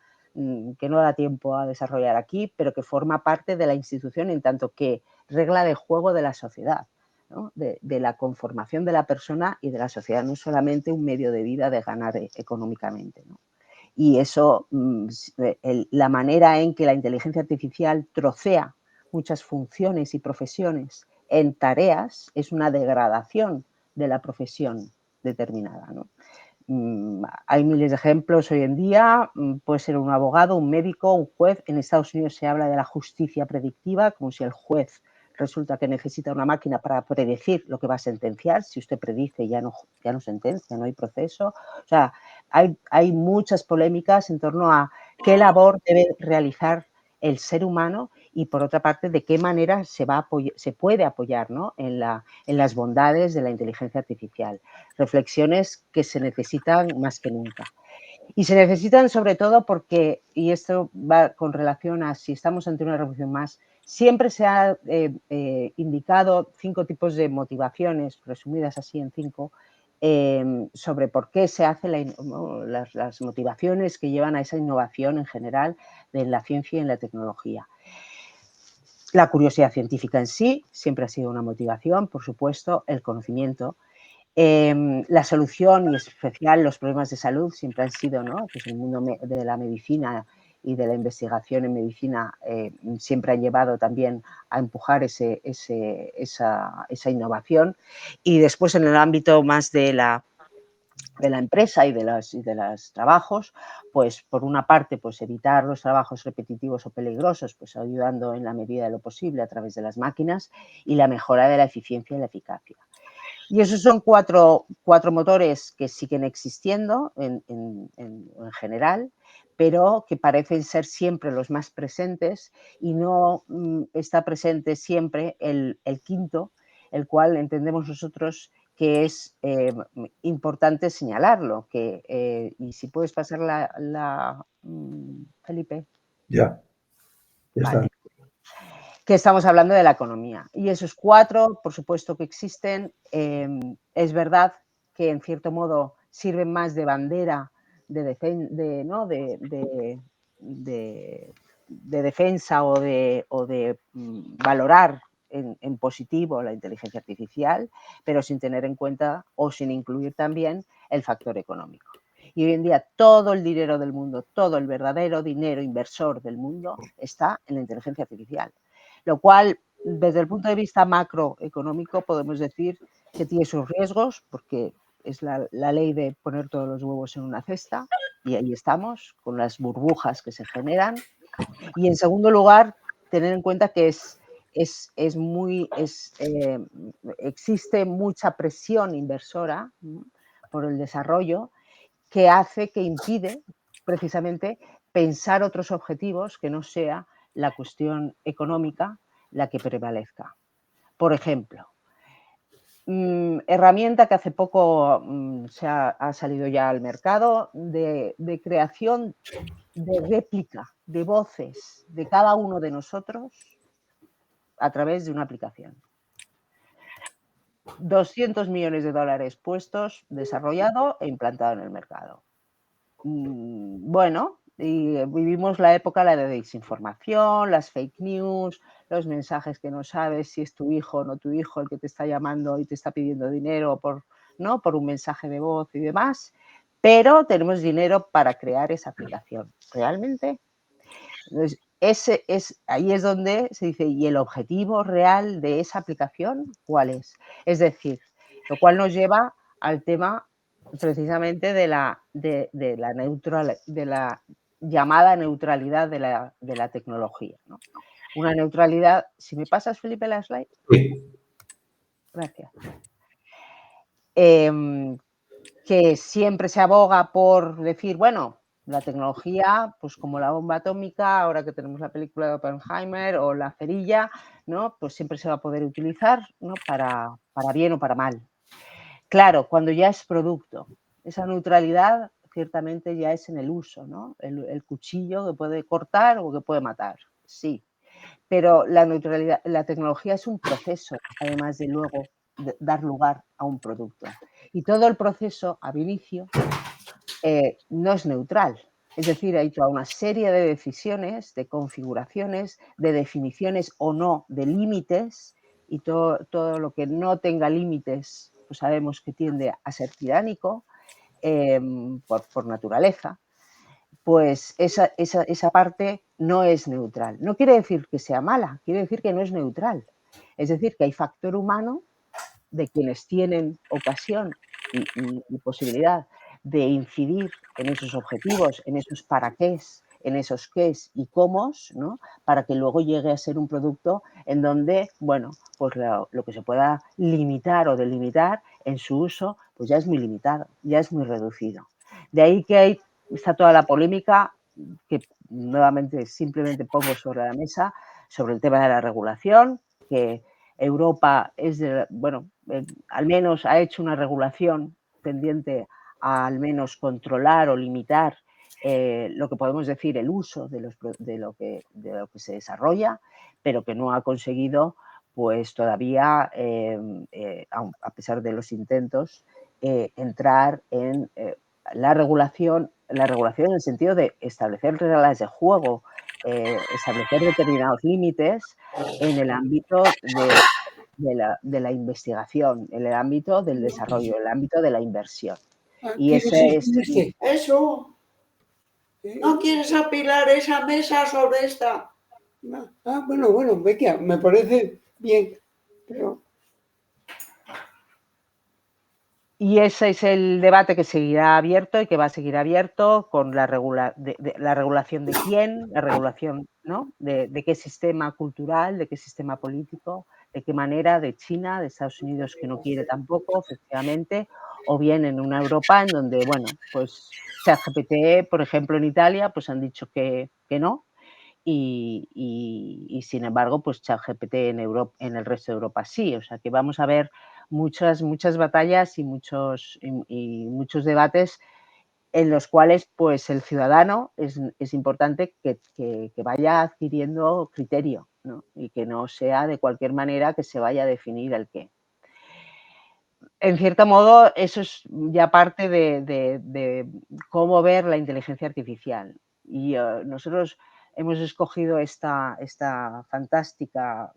que no da tiempo a desarrollar aquí, pero que forma parte de la institución en tanto que regla de juego de la sociedad, ¿no? de la conformación de la persona y de la sociedad, no solamente un medio de vida de ganar económicamente, ¿no? Y eso, la manera en que la inteligencia artificial trocea muchas funciones y profesiones en tareas es una degradación de la profesión determinada, ¿no? Hay miles de ejemplos hoy en día, puede ser un abogado, un médico, un juez. En Estados Unidos se habla de la justicia predictiva, como si el juez resulta que necesita una máquina para predecir lo que va a sentenciar. Si usted predice, ya no sentencia, no hay proceso. O sea, hay muchas polémicas en torno a qué labor debe realizar el ser humano y, por otra parte, de qué manera se puede apoyar, ¿no? en las bondades de la inteligencia artificial. Reflexiones que se necesitan más que nunca. Y se necesitan sobre todo porque, y esto va con relación a si estamos ante una revolución más, siempre se ha indicado 5 tipos de motivaciones, resumidas así en 5, sobre por qué se hace las motivaciones que llevan a esa innovación en general de la ciencia y en la tecnología. La curiosidad científica en sí siempre ha sido una motivación, por supuesto, el conocimiento. La solución y en especial los problemas de salud siempre han sido, ¿no? Pues el mundo de la medicina y de la investigación en medicina siempre han llevado también a empujar esa innovación. Y después en el ámbito más de la empresa y de los trabajos, pues por una parte pues evitar los trabajos repetitivos o peligrosos, pues ayudando en la medida de lo posible a través de las máquinas, y la mejora de la eficiencia y la eficacia. Y esos son cuatro motores que siguen existiendo en general, pero que parecen ser siempre los más presentes, y no está presente siempre el quinto, el cual entendemos nosotros que es importante señalarlo. Y si puedes pasar Felipe. Ya Vale. está. Que estamos hablando de la economía. Y esos cuatro, por supuesto que existen. Es verdad que en cierto modo sirven más de bandera de defensa o de valorar en positivo la inteligencia artificial, pero sin tener en cuenta o sin incluir también el factor económico. Y hoy en día todo el dinero del mundo, todo el verdadero dinero inversor del mundo está en la inteligencia artificial. Lo cual, desde el punto de vista macroeconómico, podemos decir que tiene sus riesgos, porque es la ley de poner todos los huevos en una cesta, y ahí estamos, con las burbujas que se generan. Y en segundo lugar, tener en cuenta que existe mucha presión inversora por el desarrollo, que impide precisamente pensar otros objetivos que no sea la cuestión económica la que prevalezca. Por ejemplo, herramienta que hace poco ha salido ya al mercado de creación de réplica de voces de cada uno de nosotros a través de una aplicación. $200 millones puestos, desarrollado e implantado en el mercado. Bueno, y vivimos la época la de desinformación, las fake news, los mensajes que no sabes si es tu hijo o no tu hijo el que te está llamando y te está pidiendo dinero por un mensaje de voz y demás, pero tenemos dinero para crear esa aplicación. ¿Realmente? Entonces, ahí es donde se dice, ¿y el objetivo real de esa aplicación cuál es? Es decir, lo cual nos lleva al tema precisamente de la llamada neutralidad de la tecnología, ¿no? Una neutralidad. Si me pasas, Felipe, la slide. Sí. Gracias. Que siempre se aboga por decir, bueno, la tecnología, pues como la bomba atómica, ahora que tenemos la película de Oppenheimer o la cerilla, ¿no? Pues siempre se va a poder utilizar, ¿no? para bien o para mal. Claro, cuando ya es producto, esa neutralidad ciertamente ya es en el uso, ¿no? El cuchillo que puede cortar o que puede matar, sí. Pero la neutralidad, la tecnología es un proceso, además de luego dar lugar a un producto. Y todo el proceso, ab inicio, no es neutral. Es decir, hay toda una serie de decisiones, de configuraciones, de definiciones o no de límites, y todo lo que no tenga límites, pues sabemos que tiende a ser tiránico por naturaleza. Pues esa parte no es neutral. No quiere decir que sea mala, quiere decir que no es neutral. Es decir, que hay factor humano de quienes tienen ocasión y posibilidad de incidir en esos objetivos, en esos para qué, en esos qués y cómo, ¿no? Para que luego llegue a ser un producto en donde, bueno, pues lo que se pueda limitar o delimitar en su uso, pues ya es muy limitado, ya es muy reducido. De ahí que está toda la polémica que nuevamente simplemente pongo sobre la mesa sobre el tema de la regulación, que Europa al menos ha hecho una regulación tendiente a al menos controlar o limitar lo que podemos decir el uso de lo que se desarrolla, pero que no ha conseguido pues todavía, a pesar de los intentos, entrar en la regulación en el sentido de establecer reglas de juego, establecer determinados límites en el ámbito de la investigación, en el ámbito del desarrollo, en el ámbito de la inversión. Y ese es... ¡Eso! ¿No quieres apilar esa mesa sobre esta? Bueno, Bequia, me parece bien, pero... Y ese es el debate que seguirá abierto y que va a seguir abierto con la regulación de quién, la regulación, ¿no? de qué sistema cultural, de qué sistema político, de qué manera, de China, de Estados Unidos, que no quiere tampoco, efectivamente, o bien en una Europa en donde, bueno, pues ChatGPT, por ejemplo, en Italia, pues han dicho que no, y sin embargo, pues ChatGPT en el resto de Europa sí. O sea que vamos a ver muchas batallas y muchos debates en los cuales pues el ciudadano es importante que vaya adquiriendo criterio, ¿no? Y que no sea de cualquier manera que se vaya a definir el qué. En cierto modo, eso es ya parte de cómo ver la inteligencia artificial. Y nosotros hemos escogido esta fantástica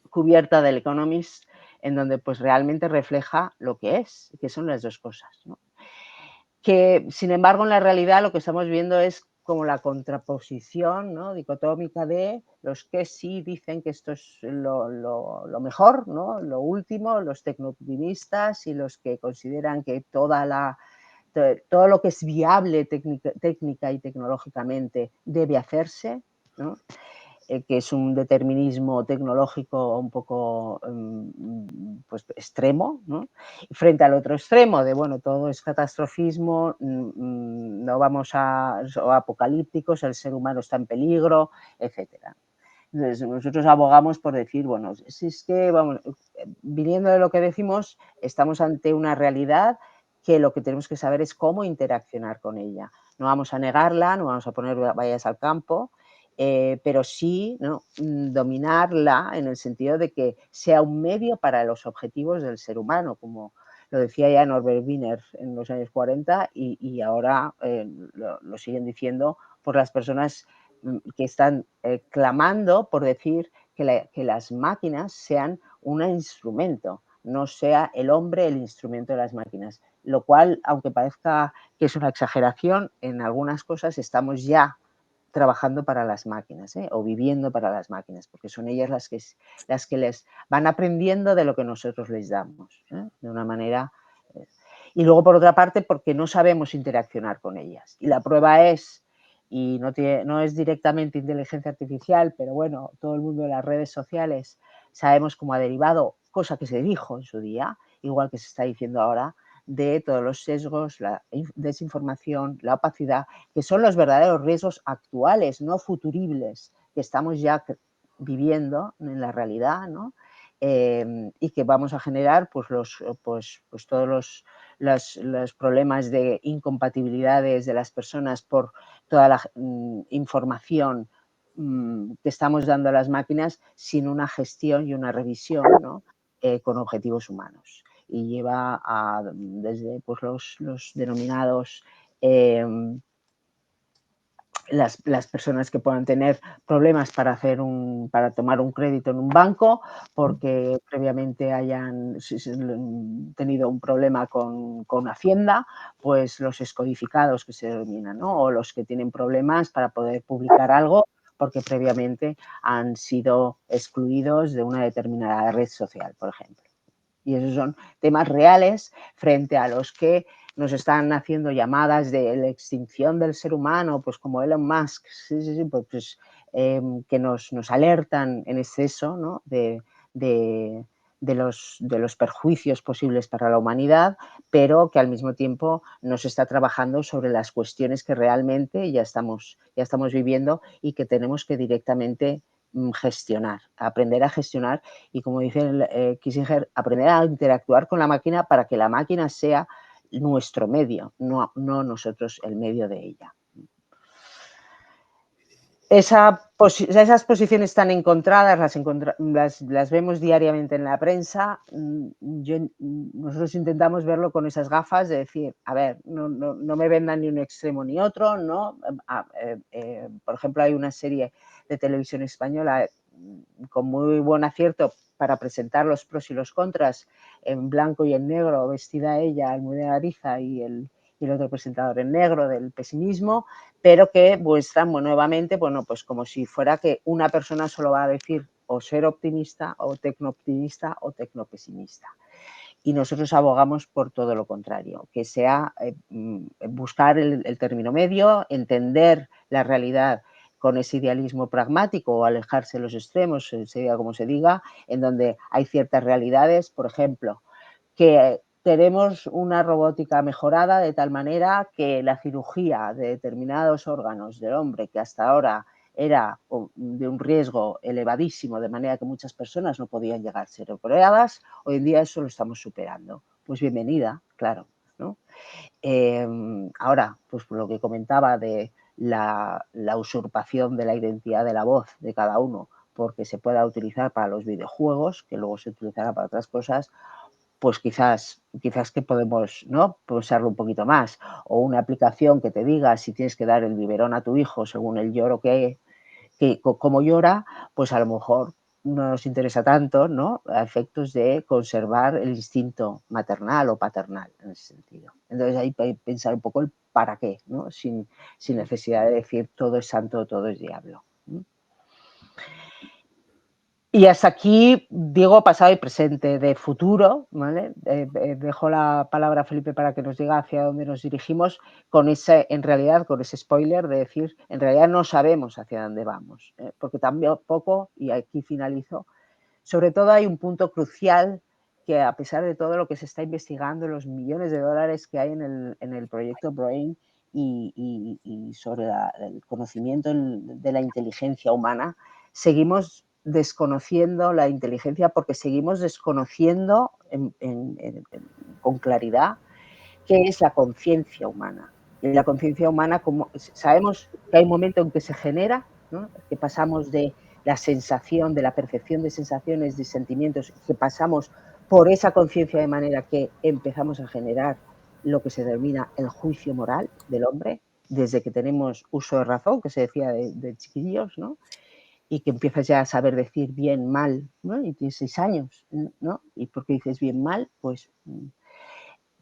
cubierta del Economist, en donde pues realmente refleja lo que son las dos cosas, ¿no? Que, sin embargo, en la realidad lo que estamos viendo es como la contraposición, ¿no? Dicotómica de los que sí dicen que esto es lo mejor, ¿no? Lo último, los tecno-optimistas y los que consideran que todo lo que es viable técnica y tecnológicamente debe hacerse, ¿no? Que es un determinismo tecnológico un poco pues, extremo, ¿no? Frente al otro extremo de, bueno, todo es catastrofismo, no vamos o apocalípticos, el ser humano está en peligro, etcétera. Entonces, nosotros abogamos por decir, bueno, si es que, vamos, viniendo de lo que decimos, estamos ante una realidad que lo que tenemos que saber es cómo interaccionar con ella. No vamos a negarla, no vamos a poner vallas al campo, pero sí, ¿no? Dominarla en el sentido de que sea un medio para los objetivos del ser humano, como lo decía ya Norbert Wiener en los años 40 y ahora lo siguen diciendo por las personas que están clamando por decir que las máquinas sean un instrumento, no sea el hombre el instrumento de las máquinas, lo cual, aunque parezca que es una exageración, en algunas cosas estamos ya trabajando para las máquinas, o viviendo para las máquinas, porque son ellas las que les van aprendiendo de lo que nosotros les damos, de una manera. Y luego, por otra parte, porque no sabemos interaccionar con ellas. Y la prueba es, y no es directamente inteligencia artificial, pero bueno, todo el mundo de las redes sociales sabemos cómo ha derivado, cosa que se dijo en su día, igual que se está diciendo ahora, de todos los sesgos, la desinformación, la opacidad, que son los verdaderos riesgos actuales, no futuribles, que estamos ya viviendo en la realidad, ¿no? Y que vamos a generar pues todos los problemas de incompatibilidades de las personas por toda la información que estamos dando a las máquinas sin una gestión y una revisión, ¿no? Con objetivos humanos. Y lleva desde pues, los denominados las personas que puedan tener problemas para tomar un crédito en un banco porque previamente hayan tenido un problema con Hacienda, pues los escodificados que se denominan, ¿no? O los que tienen problemas para poder publicar algo porque previamente han sido excluidos de una determinada red social, por ejemplo. Y esos son temas reales frente a los que nos están haciendo llamadas de la extinción del ser humano, pues como Elon Musk, pues, que nos alertan en exceso, ¿no? de los perjuicios posibles para la humanidad, pero que al mismo tiempo nos está trabajando sobre las cuestiones que realmente ya estamos viviendo y que tenemos que directamente gestionar, aprender a gestionar y, como dice Kissinger, aprender a interactuar con la máquina para que la máquina sea nuestro medio, no nosotros el medio de ella. Esas posiciones tan encontradas las vemos diariamente en la prensa. Nosotros intentamos verlo con esas gafas de decir, a ver, no me vendan ni un extremo ni otro, ¿no? Por ejemplo, hay una serie de televisión española con muy buen acierto para presentar los pros y los contras, en blanco y en negro, vestida ella, Almudena Ariza y y el otro presentador en negro del pesimismo, pero que muestran nuevamente, bueno, pues como si fuera que una persona solo va a decir o ser optimista o tecnooptimista o tecnopesimista. Y nosotros abogamos por todo lo contrario, que sea buscar el término medio, entender la realidad con ese idealismo pragmático o alejarse de los extremos, se diga como se diga, en donde hay ciertas realidades, por ejemplo, que tenemos una robótica mejorada de tal manera que la cirugía de determinados órganos del hombre que hasta ahora era de un riesgo elevadísimo, de manera que muchas personas no podían llegar a ser operadas, hoy en día eso lo estamos superando. Pues bienvenida, claro, ¿no? Ahora, pues por lo que comentaba de la usurpación de la identidad de la voz de cada uno, porque se pueda utilizar para los videojuegos, que luego se utilizará para otras cosas, pues quizás que podemos, ¿no?, pensarlo un poquito más. O una aplicación que te diga si tienes que dar el biberón a tu hijo según el lloro cómo llora, pues a lo mejor no nos interesa tanto, ¿no?, a efectos de conservar el instinto maternal o paternal en ese sentido. Entonces hay que pensar un poco el para qué, ¿no?, sin necesidad de decir todo es santo, todo es diablo. Y hasta aquí digo pasado y presente. De futuro, ¿vale? Dejo la palabra a Felipe para que nos diga hacia dónde nos dirigimos con en realidad, con ese spoiler de decir, en realidad no sabemos hacia dónde vamos, porque tampoco, y aquí finalizo, sobre todo hay un punto crucial que a pesar de todo lo que se está investigando, los millones de dólares que hay en el proyecto Brain y sobre el conocimiento de la inteligencia humana, seguimos desconociendo la inteligencia porque seguimos desconociendo con claridad qué es la conciencia humana. Y la conciencia humana, como sabemos que hay un momento en que se genera, ¿no?, que pasamos de la sensación, de la percepción de sensaciones, de sentimientos, que pasamos por esa conciencia de manera que empezamos a generar lo que se denomina el juicio moral del hombre, desde que tenemos uso de razón, que se decía de chiquillos, ¿no?, y que empiezas ya a saber decir bien, mal, ¿no?, y tienes 6 años, ¿no?, y ¿por qué dices bien, mal? Pues,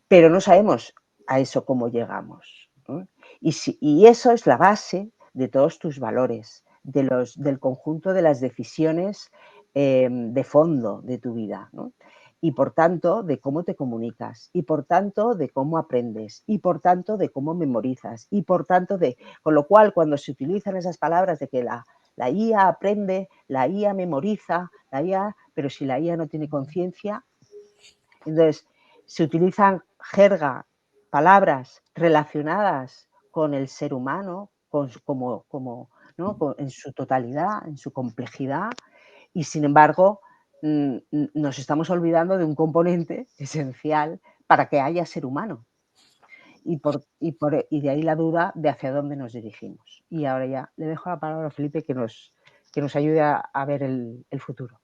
pero no sabemos a eso cómo llegamos, ¿no? Y eso es la base de todos tus valores, del conjunto de las decisiones de fondo de tu vida, ¿no? Y por tanto de cómo te comunicas, y por tanto de cómo aprendes, y por tanto de cómo memorizas, y por tanto con lo cual cuando se utilizan esas palabras de que la IA aprende, la IA memoriza, pero si la IA no tiene conciencia, entonces se utilizan jerga, palabras relacionadas con el ser humano, ¿no?, en su totalidad, en su complejidad, y sin embargo nos estamos olvidando de un componente esencial para que haya ser humano. Y de ahí la duda de hacia dónde nos dirigimos. Y ahora ya le dejo la palabra a Felipe que nos ayude a ver el futuro.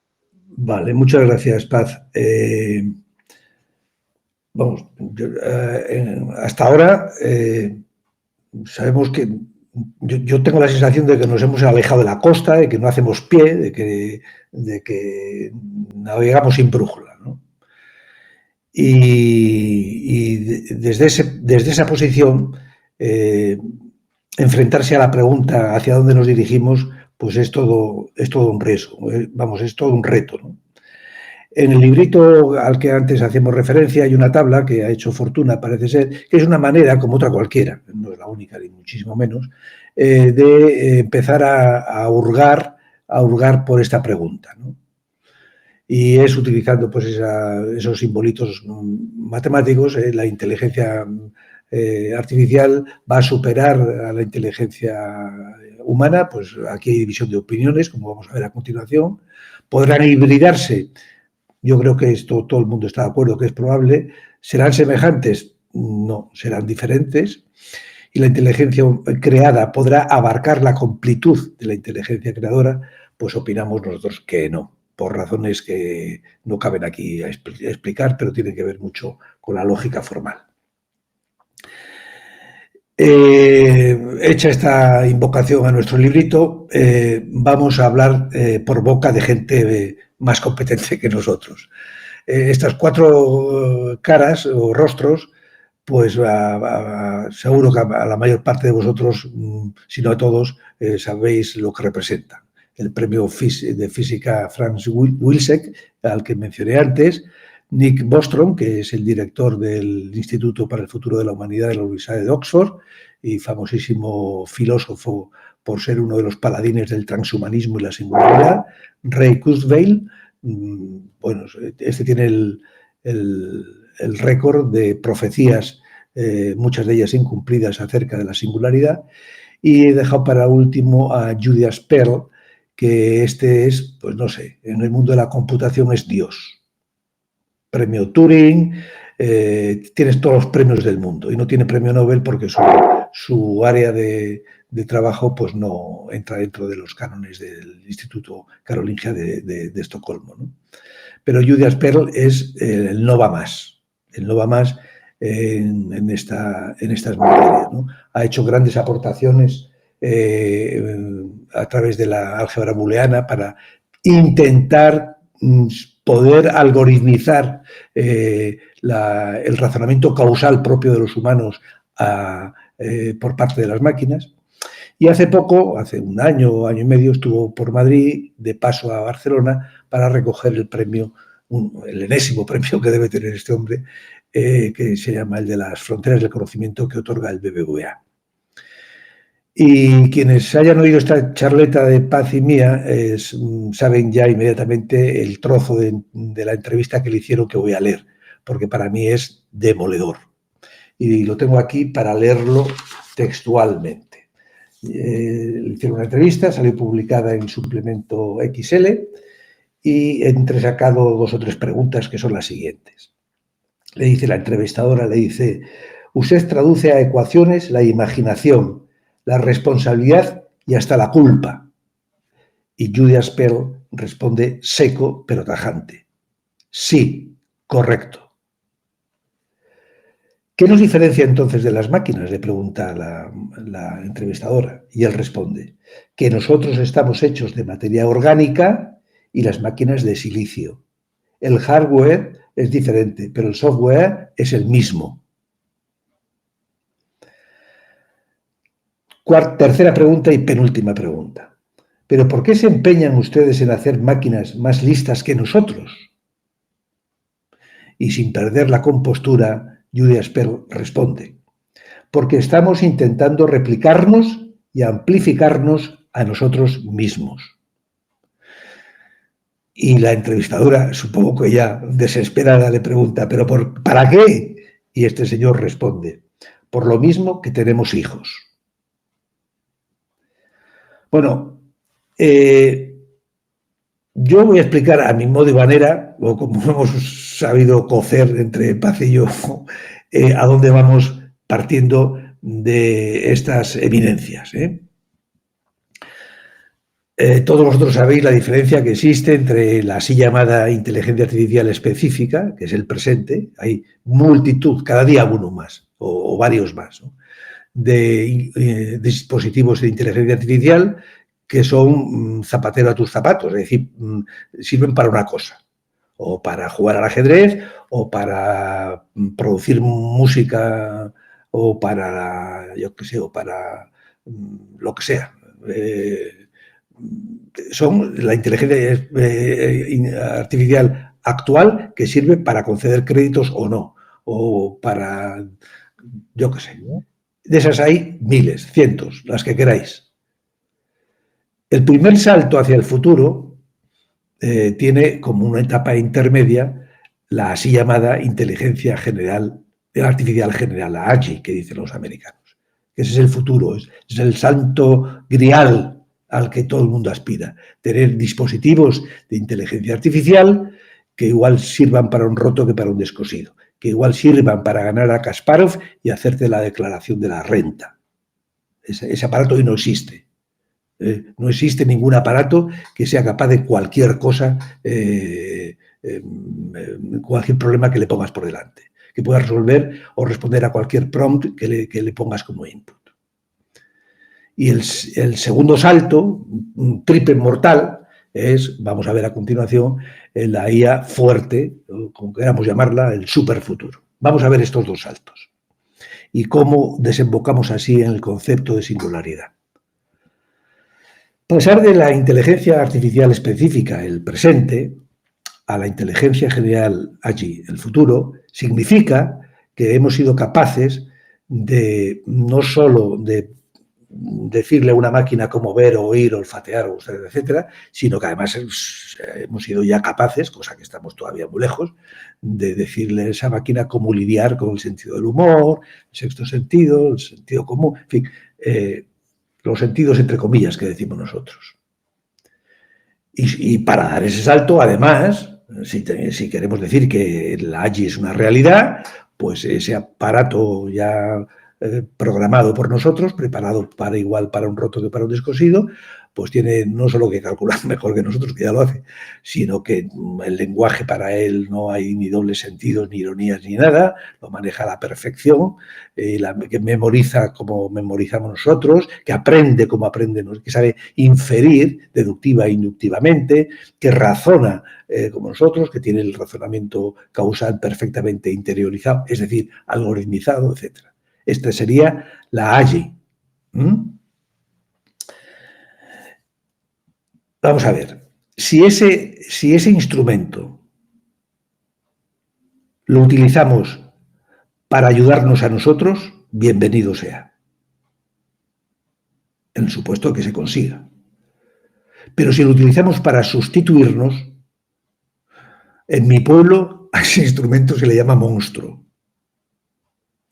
Vale, muchas gracias, Paz. Vamos, hasta ahora sabemos que yo tengo la sensación de que nos hemos alejado de la costa, de que no hacemos pie, de que navegamos sin brújula, ¿no? Y desde esa posición, enfrentarse a la pregunta hacia dónde nos dirigimos, pues es todo un riesgo, vamos, es todo un reto, ¿no? En el librito al que antes hacíamos referencia hay una tabla que ha hecho fortuna, parece ser, que es una manera, como otra cualquiera, no es la única ni muchísimo menos, de empezar a hurgar por esta pregunta, ¿no? Y es utilizando pues esos simbolitos matemáticos, la inteligencia artificial va a superar a la inteligencia humana, pues aquí hay división de opiniones, como vamos a ver a continuación, podrán hibridarse. Yo creo que esto todo el mundo está de acuerdo que es probable. ¿Serán semejantes? No, serán diferentes. Y la inteligencia creada podrá abarcar la completud de la inteligencia creadora, pues opinamos nosotros que no, por razones que no caben aquí a explicar, pero tienen que ver mucho con la lógica formal. Hecha esta invocación a nuestro librito, vamos a hablar por boca de gente más competente que nosotros. Estas 4 caras o rostros pues seguro que a la mayor parte de vosotros, si no a todos, sabéis lo que representa. El premio de física Franz Wilczek, al que mencioné antes, Nick Bostrom, que es el director del Instituto para el Futuro de la Humanidad de la Universidad de Oxford y famosísimo filósofo por ser uno de los paladines del transhumanismo y la singularidad, Ray Kurzweil. Bueno, este tiene el récord de profecías, muchas de ellas incumplidas, acerca de la singularidad. Y he dejado para último a Julius Perl, que este es, pues no sé, en el mundo de la computación es Dios. Premio Turing, tienes todos los premios del mundo y no tiene premio Nobel porque su área de trabajo pues no entra dentro de los cánones del Instituto Karolingia de Estocolmo, ¿no? Pero Julius Perl es el no va más en estas materias, ¿no? Ha hecho grandes aportaciones a través de la álgebra booleana para intentar poder algoritmizar el razonamiento causal propio de los humanos por parte de las máquinas. Y hace poco, hace un año y medio, estuvo por Madrid de paso a Barcelona para recoger el premio, el enésimo premio que debe tener este hombre, que se llama el de las fronteras del conocimiento, que otorga el BBVA. Y quienes hayan oído esta charleta de Paz y mía saben ya inmediatamente el trozo de la entrevista que le hicieron, que voy a leer, porque para mí es demoledor. Y lo tengo aquí para leerlo textualmente. Le hicieron una entrevista, salió publicada en Suplemento XL y he entresacado 2 o 3 preguntas que son las siguientes. Le dice la entrevistadora, le dice: usted traduce a ecuaciones la imaginación, la responsabilidad y hasta la culpa. Y Julius Perl responde seco pero tajante: sí, correcto. ¿Qué nos diferencia entonces de las máquinas?, le pregunta la entrevistadora. Y él responde que nosotros estamos hechos de materia orgánica y las máquinas de silicio. El hardware es diferente, pero el software es el mismo. Tercera pregunta y penúltima pregunta. ¿Pero por qué se empeñan ustedes en hacer máquinas más listas que nosotros? Y sin perder la compostura, Julius Perl responde: porque estamos intentando replicarnos y amplificarnos a nosotros mismos. Y la entrevistadora, supongo que ya desesperada, le pregunta: ¿pero para qué? Y este señor responde: por lo mismo que tenemos hijos. Bueno, yo voy a explicar a mi modo y manera, o como hemos sabido cocer entre Paz y yo, a dónde vamos partiendo de estas eminencias. Todos vosotros sabéis la diferencia que existe entre la así llamada inteligencia artificial específica, que es el presente. Hay multitud, cada día uno más, o varios más, ¿no?, de dispositivos de inteligencia artificial que son zapatero a tus zapatos, es decir, sirven para una cosa, o para jugar al ajedrez, o para producir música, o para, yo qué sé, o para lo que sea. Son la inteligencia artificial actual que sirve para conceder créditos o no, o para, yo qué sé. De esas hay miles, cientos, las que queráis. El primer salto hacia el futuro tiene como una etapa intermedia la así llamada inteligencia artificial general, la AGI, que dicen los americanos. Ese es el futuro, es el santo grial al que todo el mundo aspira. Tener dispositivos de inteligencia artificial que igual sirvan para un roto que para un descosido, que igual sirvan para ganar a Kasparov y hacerte la declaración de la renta. Ese aparato hoy no existe. No existe ningún aparato que sea capaz de cualquier cosa, cualquier problema que le pongas por delante, que pueda resolver o responder a cualquier prompt que le pongas como input. Y el segundo salto, triple mortal, vamos a ver a continuación, la IA fuerte, o como queramos llamarla, el superfuturo. Vamos a ver estos 2 saltos. y cómo desembocamos así en el concepto de singularidad. Pasar de la inteligencia artificial específica, el presente, a la inteligencia general allí, el futuro, significa que hemos sido capaces de no solo de decirle a una máquina cómo ver, oír, olfatear, etcétera, sino que además hemos sido ya capaces, cosa que estamos todavía muy lejos, de decirle a esa máquina cómo lidiar con el sentido del humor, el sexto sentido, el sentido común, en fin, los sentidos entre comillas que decimos nosotros. Y para dar ese salto, además, si queremos decir que la AGI es una realidad, pues ese aparato ya programado por nosotros, preparado para igual para un roto que para un descosido, pues tiene no solo que calcular mejor que nosotros, que ya lo hace, sino que el lenguaje para él no hay ni dobles sentidos, ni ironías, ni nada, lo maneja a la perfección, que memoriza como memorizamos nosotros, que aprende como aprendemos, que sabe inferir deductiva e inductivamente, que razona como nosotros, que tiene el razonamiento causal perfectamente interiorizado, es decir, algoritmizado, etc. Esta sería la AGI. Vamos a ver, si ese instrumento lo utilizamos para ayudarnos a nosotros, bienvenido sea, en el supuesto que se consiga. Pero si lo utilizamos para sustituirnos, en mi pueblo a ese instrumento se le llama monstruo.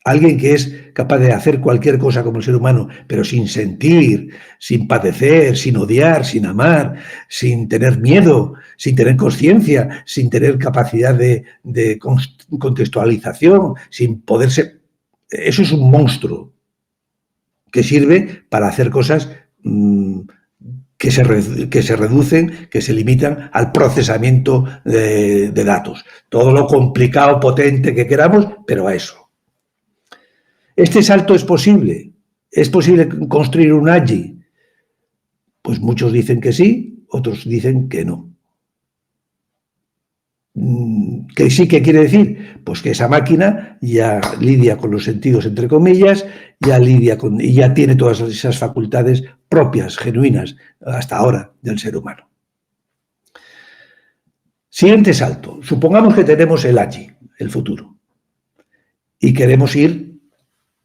Alguien que es capaz de hacer cualquier cosa como el ser humano, pero sin sentir, sin padecer, sin odiar, sin amar, sin tener miedo, sin tener conciencia, sin tener capacidad de contextualización, sin poderse... Eso es un monstruo que sirve para hacer cosas que se reducen, que se limitan al procesamiento de datos. Todo lo complicado, potente que queramos, pero a eso. ¿Este salto es posible? ¿Es posible construir un AGI? Pues muchos dicen que sí, otros dicen que no. ¿Qué sí que quiere decir? Pues que esa máquina ya lidia con los sentidos, entre comillas, y ya tiene todas esas facultades propias, genuinas, hasta ahora, del ser humano. Siguiente salto. Supongamos que tenemos el AGI, el futuro, y queremos ir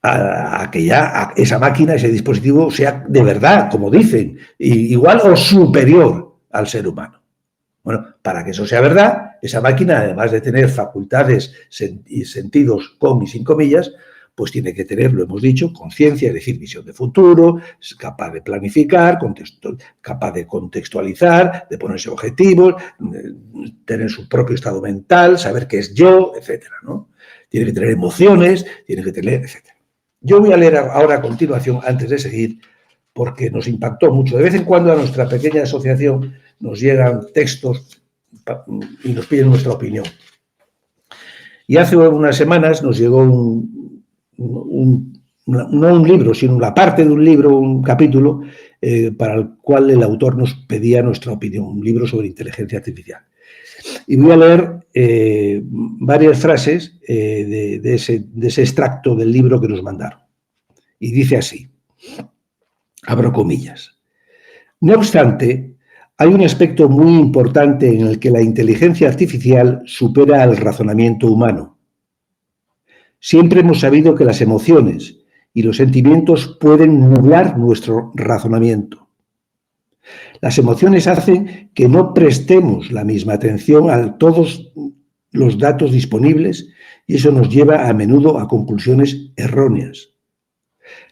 a que ya esa máquina, ese dispositivo sea de verdad, como dicen, igual o superior al ser humano. Bueno, para que eso sea verdad, esa máquina, además de tener facultades y sentidos con y sin comillas, pues tiene que tener, lo hemos dicho, conciencia, es decir, visión de futuro, es capaz de planificar, capaz de contextualizar, de ponerse objetivos, tener su propio estado mental, saber qué es yo, etcétera, ¿no? Tiene que tener emociones, tiene que tener, etcétera. Yo voy a leer ahora a continuación, antes de seguir, porque nos impactó mucho. De vez en cuando a nuestra pequeña asociación nos llegan textos y nos piden nuestra opinión. Y hace unas semanas nos llegó no un libro, sino la parte de un libro, un capítulo, para el cual el autor nos pedía nuestra opinión, un libro sobre inteligencia artificial. Y voy a leer varias frases de ese extracto del libro que nos mandaron. Y dice así, abro comillas: no obstante, hay un aspecto muy importante en el que la inteligencia artificial supera al razonamiento humano. Siempre hemos sabido que las emociones y los sentimientos pueden nublar nuestro razonamiento. Las emociones hacen que no prestemos la misma atención a todos los datos disponibles y eso nos lleva a menudo a conclusiones erróneas.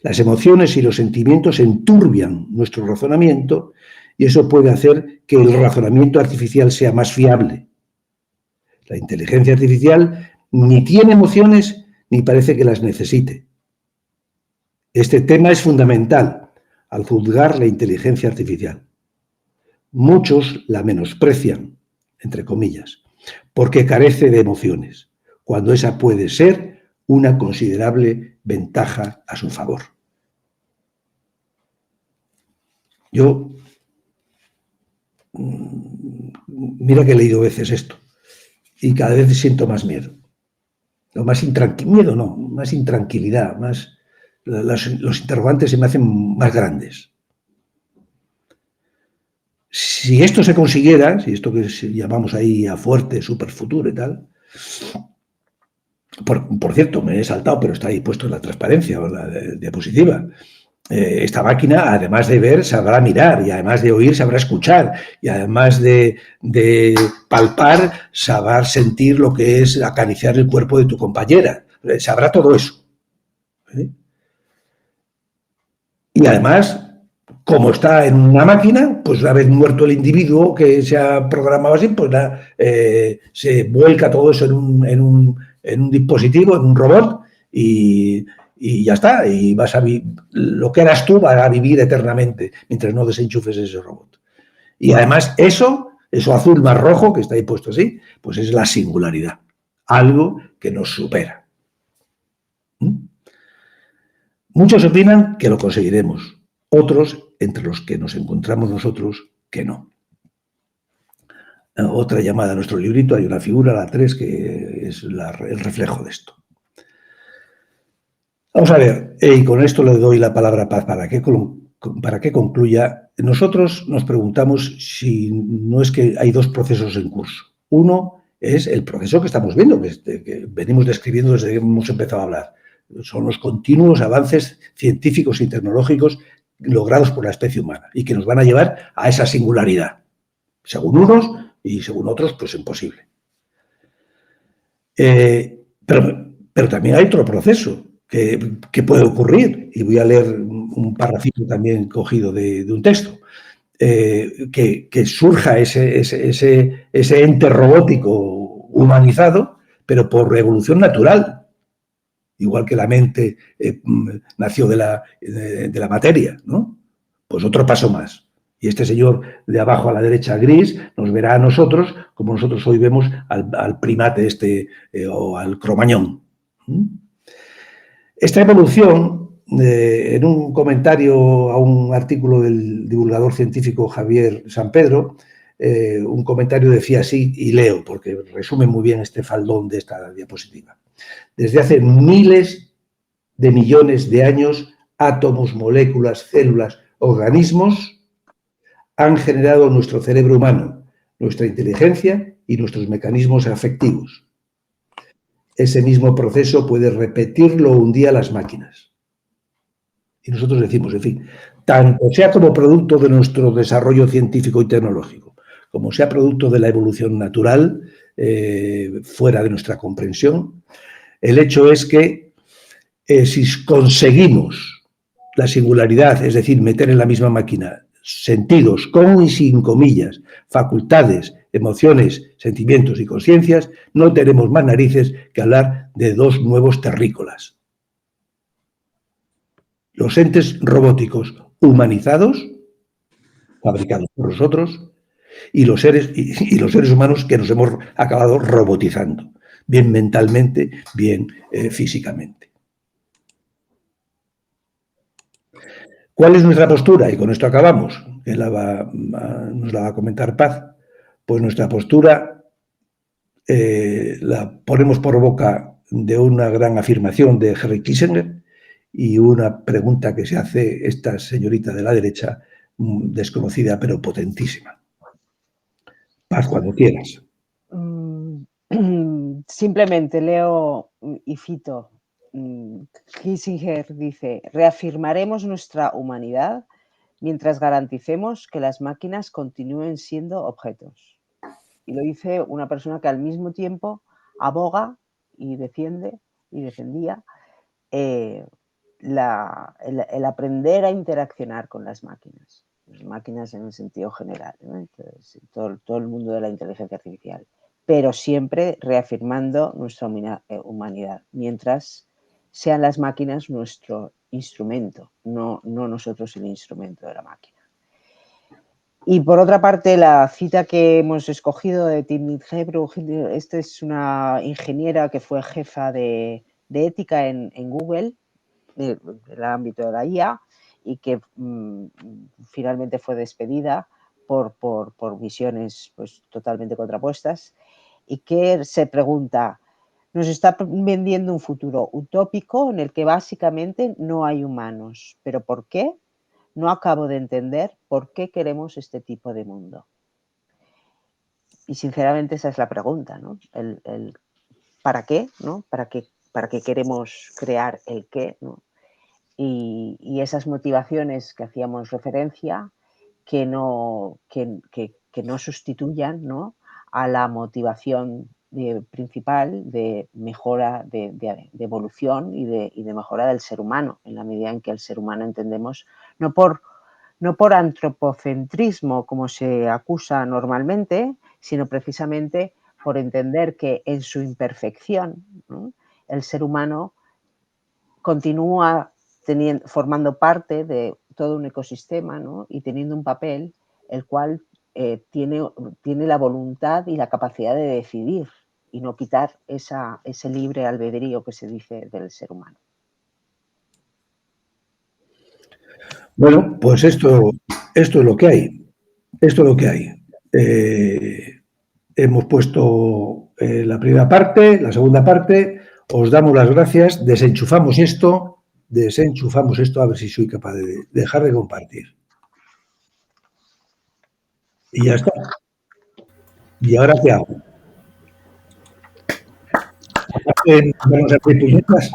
Las emociones y los sentimientos enturbian nuestro razonamiento y eso puede hacer que el razonamiento artificial sea más fiable. La inteligencia artificial ni tiene emociones ni parece que las necesite. Este tema es fundamental al juzgar la inteligencia artificial. Muchos la menosprecian, entre comillas, porque carece de emociones, cuando esa puede ser una considerable ventaja a su favor. Yo, mira que he leído veces esto y cada vez siento más miedo. No, miedo no, más intranquilidad, más los interrogantes se me hacen más grandes. Si esto se consiguiera, si esto que llamamos ahí a fuerte, superfuturo y tal, por cierto, me he saltado, pero está ahí puesto en la transparencia o la diapositiva. Esta máquina, además de ver, sabrá mirar, y además de oír, sabrá escuchar, y además de palpar, sabrá sentir lo que es acariciar el cuerpo de tu compañera. Sabrá todo eso. Y además, como está en una máquina, pues una vez muerto el individuo que se ha programado así, pues se vuelca todo eso en un dispositivo, en un robot, y ya está. Y lo que eras tú va a vivir eternamente mientras no desenchufes ese robot. Y además eso azul más rojo, que está ahí puesto así, pues es la singularidad. Algo que nos supera. Muchos opinan que lo conseguiremos, otros, entre los que nos encontramos nosotros, que no. Otra llamada a nuestro librito, hay una figura, la 3, que es el reflejo de esto. Vamos a ver, y con esto le doy la palabra a Paz para que concluya. Nosotros nos preguntamos si no es que hay dos procesos en curso. Uno es el proceso que estamos viendo, que venimos describiendo desde que hemos empezado a hablar. Son los continuos avances científicos y tecnológicos logrados por la especie humana y que nos van a llevar a esa singularidad. Según unos y según otros, pues imposible. Pero también hay otro proceso que puede ocurrir, y voy a leer un parrafito también cogido de un texto, que surja ese ente robótico humanizado, pero por evolución natural, igual que la mente nació de la materia, ¿no? Pues otro paso más. Y este señor de abajo a la derecha gris nos verá a nosotros como nosotros hoy vemos al primate o al cromañón. Esta evolución, en un comentario a un artículo del divulgador científico Javier Sampedro, un comentario decía así, y leo, porque resume muy bien este faldón de esta diapositiva. Desde hace miles de millones de años, átomos, moléculas, células, organismos han generado nuestro cerebro humano, nuestra inteligencia y nuestros mecanismos afectivos. Ese mismo proceso puede repetirlo un día las máquinas. Y nosotros decimos, en fin, tanto sea como producto de nuestro desarrollo científico y tecnológico, como sea producto de la evolución natural, fuera de nuestra comprensión, el hecho es que si conseguimos la singularidad, es decir, meter en la misma máquina sentidos con y sin comillas, facultades, emociones, sentimientos y conciencias, no tenemos más narices que hablar de dos nuevos terrícolas. Los entes robóticos humanizados, fabricados por nosotros, y los seres humanos que nos hemos acabado robotizando, bien mentalmente, bien físicamente. ¿Cuál es nuestra postura? Y con esto acabamos, que nos la va a comentar Paz. Pues nuestra postura la ponemos por boca de una gran afirmación de Henry Kissinger y una pregunta que se hace esta señorita de la derecha, desconocida pero potentísima. Paz, cuando quieras. Simplemente leo y cito. Kissinger dice: reafirmaremos nuestra humanidad mientras garanticemos que las máquinas continúen siendo objetos. Y lo dice una persona que al mismo tiempo aboga y defiende y defendía el aprender a interaccionar con las máquinas en el sentido general, ¿no? Entonces, todo el mundo de la inteligencia artificial, pero siempre reafirmando nuestra humanidad, mientras sean las máquinas nuestro instrumento, no nosotros el instrumento de la máquina. Y por otra parte, la cita que hemos escogido de Timnit Gebru, esta es una ingeniera que fue jefa de ética en Google, en el ámbito de la IA, y que finalmente fue despedida por visiones pues, totalmente contrapuestas, y que se pregunta, Nos está vendiendo un futuro utópico en el que básicamente no hay humanos. ¿Pero por qué? No acabo de entender por qué queremos este tipo de mundo. Y sinceramente esa es la pregunta, ¿no? El ¿para qué? ¿No? ¿Para qué queremos crear el qué? ¿No? Y esas motivaciones que hacíamos referencia que no sustituyan, ¿no?, a la motivación principal de mejora, de evolución y de mejora del ser humano, en la medida en que el ser humano entendemos, no por antropocentrismo, como se acusa normalmente, sino precisamente por entender que en su imperfección, ¿no?, el ser humano continúa formando parte de todo un ecosistema, ¿no?, y teniendo un papel el cual tiene la voluntad y la capacidad de decidir y no quitar ese libre albedrío que se dice del ser humano. Bueno, pues esto es lo que hay. Esto es lo que hay. Hemos puesto la primera parte, la segunda parte. Os damos las gracias. Desenchufamos esto, a ver si soy capaz de dejar de compartir. Y ya está. ¿Y ahora qué hago? ¿Vamos a hacer puñetas?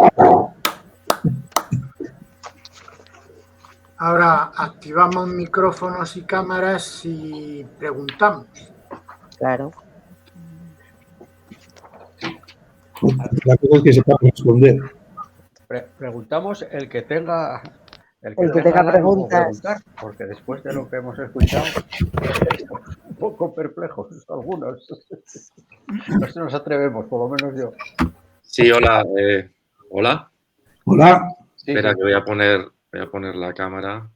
Ahora activamos micrófonos y cámaras y preguntamos. Claro. La cosa es que sepamos responder. Preguntamos el que tenga tenga preguntas. preguntar, porque después de lo que hemos escuchado, un poco perplejos algunos. No se nos atrevemos, por lo menos yo. Sí, hola. Hola. Hola. Sí, Espera, sí. que voy a poner la cámara.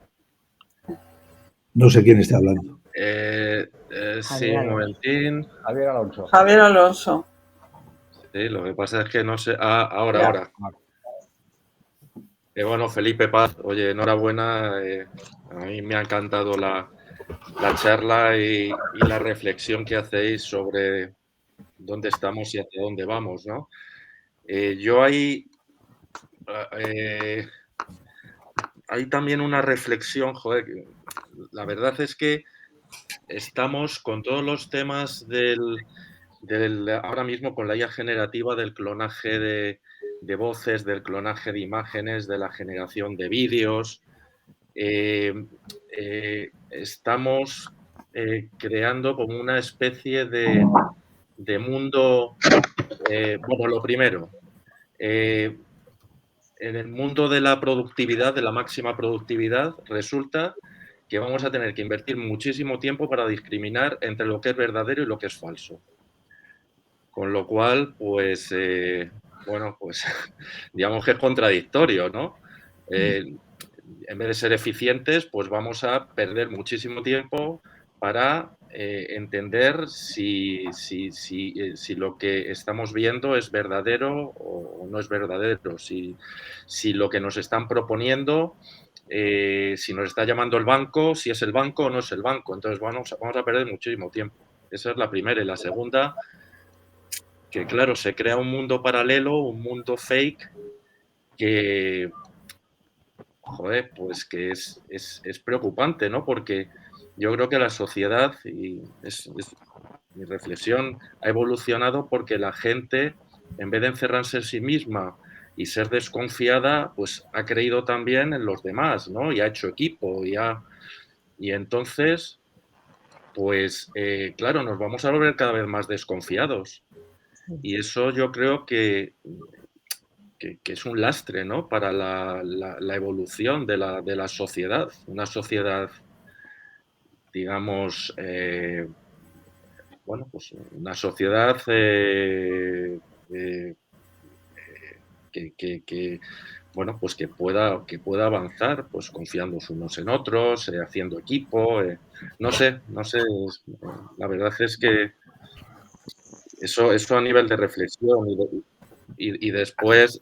No sé quién está hablando. Sí, un momentín. Javier Alonso. Javier Alonso. Sí, lo que pasa es que no sé. Ahora. Bueno, Felipe Paz, oye, enhorabuena. A mí me ha encantado la charla y la reflexión que hacéis sobre dónde estamos y hacia dónde vamos, ¿no? Yo hay también una reflexión, joder, la verdad es que estamos con todos los temas ahora mismo con la IA generativa, del clonaje de voces, del clonaje de imágenes, de la generación de vídeos. Estamos creando como una especie de mundo, bueno, lo primero, en el mundo de la productividad, de la máxima productividad, resulta que vamos a tener que invertir muchísimo tiempo para discriminar entre lo que es verdadero y lo que es falso. Con lo cual, pues, bueno, pues digamos que es contradictorio, ¿no? En vez de ser eficientes, pues vamos a perder muchísimo tiempo para entender si lo que estamos viendo es verdadero o no es verdadero, si lo que nos están proponiendo, si nos está llamando el banco, si es el banco o no es el banco. Entonces vamos a perder muchísimo tiempo. Esa es la primera. Y la segunda, que claro, se crea un mundo paralelo, un mundo fake que, joder, pues que es preocupante, ¿no? Porque yo creo que la sociedad, y mi reflexión, ha evolucionado porque la gente, en vez de encerrarse en sí misma y ser desconfiada, pues ha creído también en los demás, ¿no? Y ha hecho equipo, y entonces, pues claro, nos vamos a volver cada vez más desconfiados. Y eso yo creo que es un lastre, ¿no?, para la evolución de la sociedad. Una sociedad, digamos, bueno, pues una sociedad bueno, pues que pueda avanzar, pues confiando unos en otros, haciendo equipo, no sé, la verdad es que eso a nivel de reflexión y después,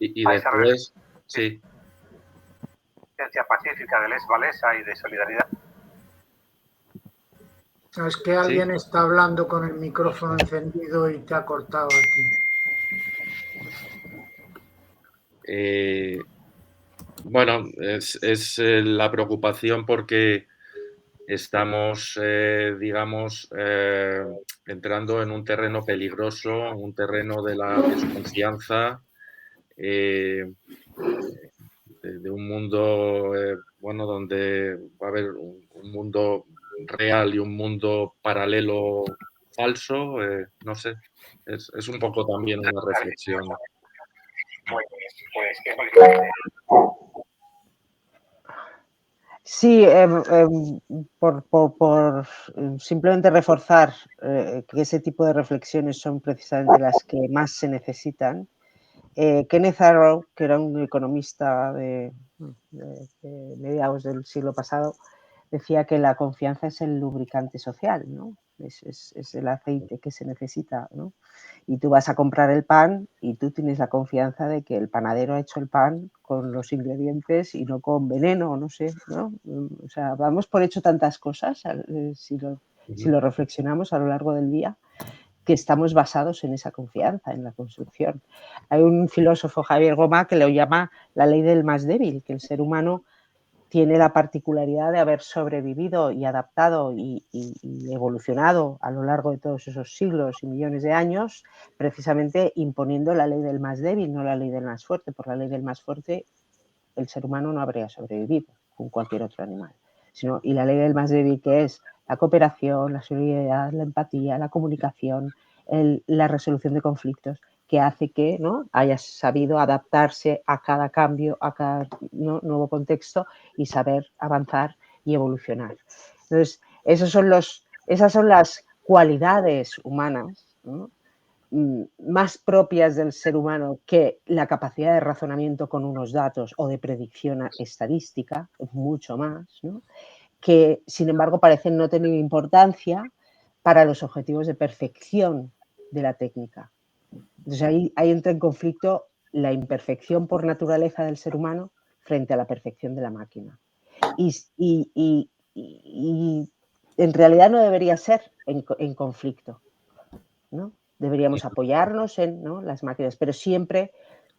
sí. Pacífica de Les Walesa y de solidaridad. Es que alguien está hablando con el micrófono encendido y te ha cortado a ti. Bueno, es la preocupación porque estamos, digamos, entrando en un terreno peligroso, un terreno de la desconfianza, de un mundo, bueno, donde va a haber un mundo real y un mundo paralelo falso, no sé, es un poco también una reflexión. Pues qué política. Sí, por simplemente reforzar que ese tipo de reflexiones son precisamente las que más se necesitan. Kenneth Arrow, que era un economista de mediados del siglo pasado, decía que la confianza es el lubricante social, ¿no? Es el aceite que se necesita, ¿no? Y tú vas a comprar el pan y tú tienes la confianza de que el panadero ha hecho el pan con los ingredientes y no con veneno, no sé, ¿no? O sea, damos por hecho tantas cosas, si lo reflexionamos a lo largo del día, que estamos basados en esa confianza, en la construcción. Hay un filósofo, Javier Gomá, que lo llama la ley del más débil, que el ser humano tiene la particularidad de haber sobrevivido y adaptado y evolucionado a lo largo de todos esos siglos y millones de años, precisamente imponiendo la ley del más débil, no la ley del más fuerte. Por la ley del más fuerte, el ser humano no habría sobrevivido con cualquier otro animal. Y la ley del más débil, que es la cooperación, la solidaridad, la empatía, la comunicación, la resolución de conflictos, que hace que, ¿no?, haya sabido adaptarse a cada cambio, a cada, ¿no?, nuevo contexto y saber avanzar y evolucionar. Entonces, esas son las cualidades humanas, ¿no?, más propias del ser humano que la capacidad de razonamiento con unos datos o de predicción estadística, mucho más, ¿no?, que sin embargo parecen no tener importancia para los objetivos de perfección de la técnica. Entonces ahí entra en conflicto la imperfección por naturaleza del ser humano frente a la perfección de la máquina. Y en realidad no debería ser en conflicto, ¿no? Deberíamos apoyarnos en, ¿no?, las máquinas, pero siempre,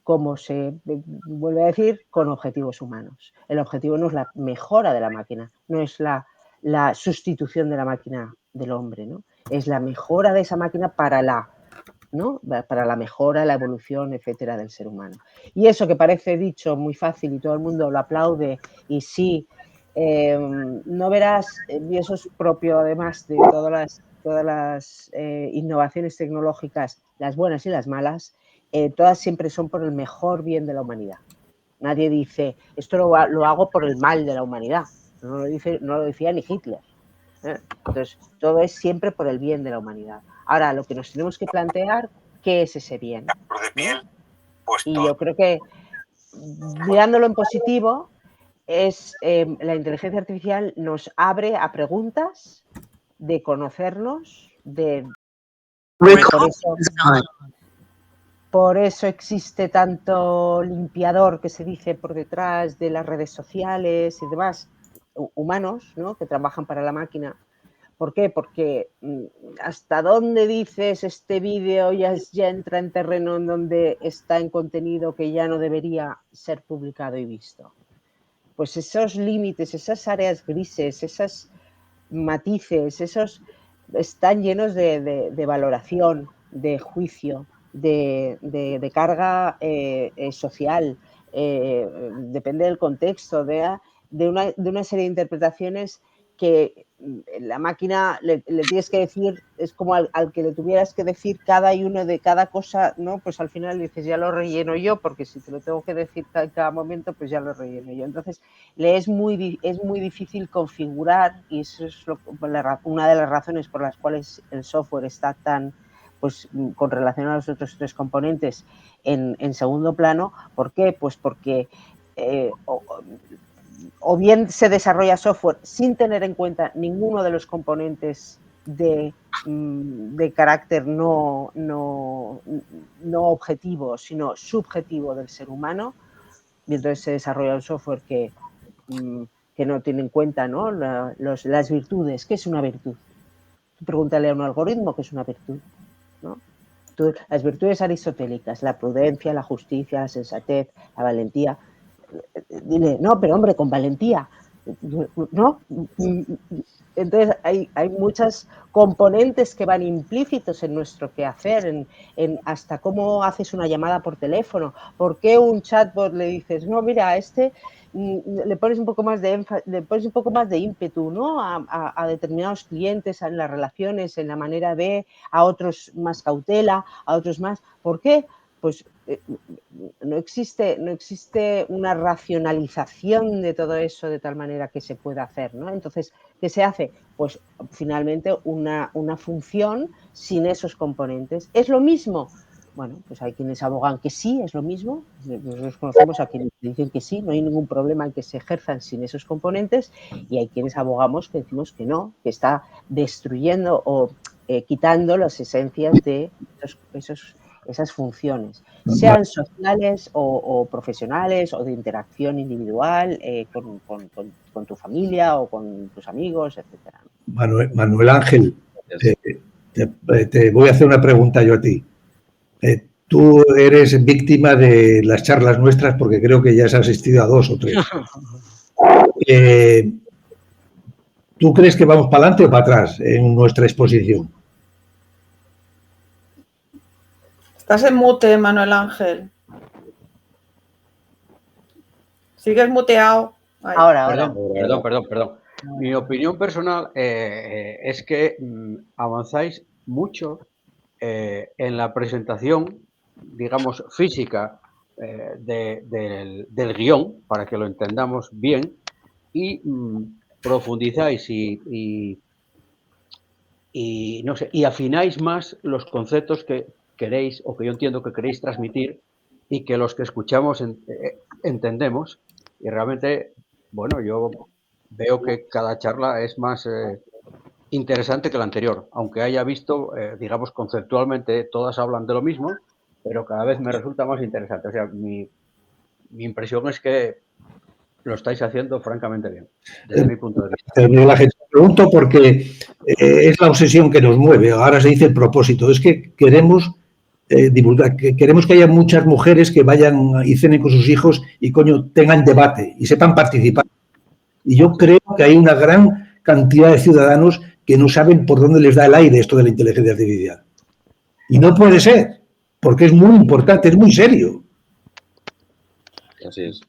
como se vuelve a decir, con objetivos humanos. El objetivo no es la mejora de la máquina, no es la sustitución de la máquina del hombre, ¿no? Es la mejora de esa máquina para la mejora, la evolución, etcétera, del ser humano. Y eso que parece dicho muy fácil y todo el mundo lo aplaude, y sí, no verás, y eso es propio además de todas las innovaciones tecnológicas, las buenas y las malas, todas siempre son por el mejor bien de la humanidad. Nadie dice, esto lo hago por el mal de la humanidad. No lo decía ni Hitler. Entonces, todo es siempre por el bien de la humanidad. Ahora, lo que nos tenemos que plantear, ¿qué es ese bien? ¿No? Y yo creo que, mirándolo en positivo, la inteligencia artificial nos abre a preguntas de conocernos, por eso existe tanto limpiador que se dice por detrás de las redes sociales y demás, humanos, ¿no?, que trabajan para la máquina. ¿Por qué? Porque hasta dónde dices este vídeo ya entra en terreno en donde está en contenido que ya no debería ser publicado y visto. Pues esos límites, esas áreas grises, esos matices, están llenos de valoración, de juicio, de carga social, depende del contexto, de una serie de interpretaciones que la máquina le tienes que decir, es como al que le tuvieras que decir cada uno de cada cosa, ¿no? Pues al final dices, ya lo relleno yo, porque si te lo tengo que decir en cada momento, pues ya lo relleno yo. Entonces, es muy difícil configurar, y eso es una de las razones por las cuales el software está tan, pues, con relación a los otros tres componentes, en segundo plano. ¿Por qué? Pues porque o bien se desarrolla software sin tener en cuenta ninguno de los componentes de carácter no objetivo, sino subjetivo del ser humano, y entonces se desarrolla un software que no tiene en cuenta, ¿no?, las virtudes. ¿Qué es una virtud? Pregúntale a un algoritmo qué es una virtud, ¿no? las virtudes aristotélicas, la prudencia, la justicia, la sensatez, la valentía. Dile, no, pero hombre, con valentía, ¿no? Entonces hay muchas componentes que van implícitos en nuestro quehacer, en hasta cómo haces una llamada por teléfono, por qué un chatbot le dices, no, mira, a este le pones un poco más de ímpetu, ¿no? A determinados clientes, en las relaciones, en la manera de, a otros más cautela, a otros más. ¿Por qué? Pues no existe una racionalización de todo eso de tal manera que se pueda hacer, ¿no? Entonces, ¿qué se hace? Pues finalmente una función sin esos componentes. ¿Es lo mismo? Bueno, pues hay quienes abogan que sí, es lo mismo. Nosotros conocemos a quienes dicen que sí, no hay ningún problema en que se ejerzan sin esos componentes, y hay quienes abogamos que decimos que no, que está destruyendo o quitando las esencias de esas funciones, sean sociales o profesionales o de interacción individual con tu familia o con tus amigos, etc. Manuel Ángel, te voy a hacer una pregunta yo a ti. Tú eres víctima de las charlas nuestras porque creo que ya has asistido a 2 o 3. ¿Tú crees que vamos para adelante o para atrás en nuestra exposición? Estás en mute, Manuel Ángel. Sigues muteado. Ay. Ahora. Perdón. Mi opinión personal es que avanzáis mucho en la presentación, digamos, física del guión, para que lo entendamos bien, y profundizáis y no sé, y afináis más los conceptos que queréis, o que yo entiendo que queréis transmitir, y que los que escuchamos entendemos. Y realmente, bueno, yo veo que cada charla es más interesante que la anterior, aunque haya visto, digamos, conceptualmente todas hablan de lo mismo, pero cada vez me resulta más interesante. O sea, mi impresión es que lo estáis haciendo francamente bien, desde mi punto de vista. Te pregunto porque es la obsesión que nos mueve. Ahora se dice el propósito. Es que queremos divulgar, que queremos que haya muchas mujeres que vayan y cenen con sus hijos y, coño, tengan debate y sepan participar. Y yo creo que hay una gran cantidad de ciudadanos que no saben por dónde les da el aire esto de la inteligencia artificial. Y no puede ser, porque es muy importante, es muy serio. Así es.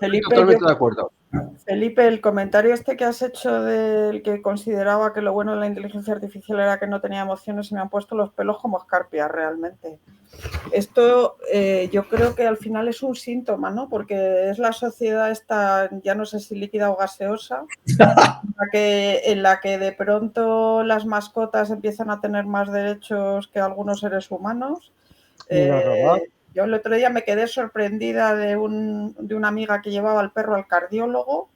Felipe, totalmente de acuerdo. Felipe, el comentario este que has hecho del que consideraba que lo bueno de la inteligencia artificial era que no tenía emociones, y me han puesto los pelos como escarpias realmente. Esto yo creo que al final es un síntoma, ¿no? Porque es la sociedad esta, ya no sé si líquida o gaseosa, en la que de pronto las mascotas empiezan a tener más derechos que algunos seres humanos. Los robots. Yo el otro día me quedé sorprendida de una amiga que llevaba al perro al cardiólogo.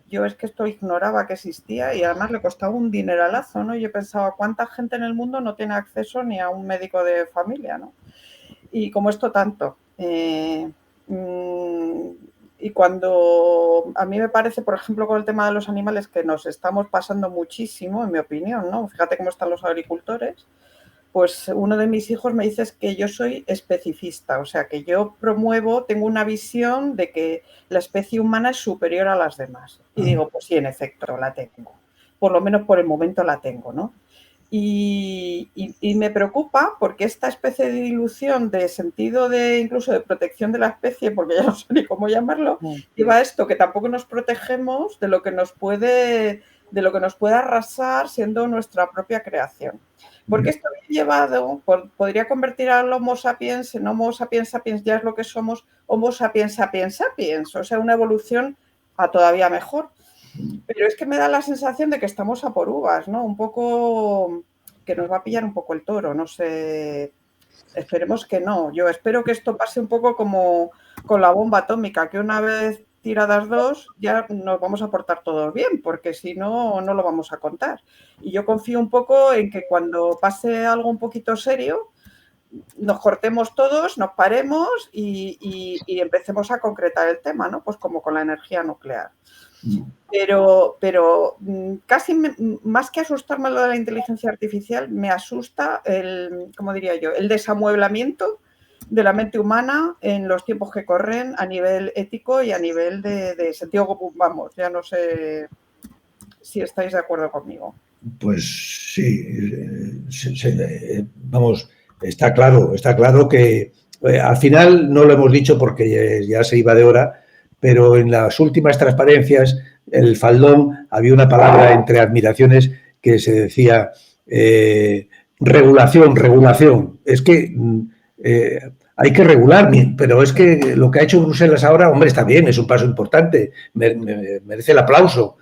Yo es que esto ignoraba que existía y además le costaba un dineralazo, ¿no? Yo pensaba, ¿cuánta gente en el mundo no tiene acceso ni a un médico de familia, ¿no? Y como esto tanto. Y cuando a mí me parece, por ejemplo, con el tema de los animales, que nos estamos pasando muchísimo, en mi opinión, ¿no? Fíjate cómo están los agricultores. Pues uno de mis hijos me dice que yo soy especifista, o sea, que yo tengo una visión de que la especie humana es superior a las demás. Y digo, pues sí, en efecto, la tengo. Por lo menos por el momento la tengo, ¿no? Y me preocupa porque esta especie de dilución de sentido incluso de protección de la especie, porque ya no sé ni cómo llamarlo, lleva a esto, que tampoco nos protegemos de lo que nos puede arrasar siendo nuestra propia creación. Porque esto llevado, podría convertir al Homo sapiens en Homo sapiens sapiens, ya es lo que somos, Homo sapiens sapiens sapiens, o sea, una evolución a todavía mejor. Pero es que me da la sensación de que estamos a por uvas, ¿no? Un poco que nos va a pillar un poco el toro, no sé, esperemos que no. Yo espero que esto pase un poco como con la bomba atómica, que una vez tiradas 2 ya nos vamos a portar todos bien, porque si no, no lo vamos a contar. Y yo confío un poco en que cuando pase algo un poquito serio, nos cortemos todos, nos paremos y empecemos a concretar el tema, ¿no? Pues como con la energía nuclear. Pero casi más que asustarme lo de la inteligencia artificial, me asusta ¿cómo diría yo? El desamueblamiento de la mente humana en los tiempos que corren a nivel ético y a nivel de sentido común. Vamos, ya no sé si estáis de acuerdo conmigo. Pues sí, vamos, está claro que al final no lo hemos dicho porque ya se iba de hora, pero en las últimas transparencias, el faldón, había una palabra entre admiraciones que se decía regulación. Es que hay que regular, pero es que lo que ha hecho Bruselas ahora, hombre, está bien, es un paso importante, merece el aplauso.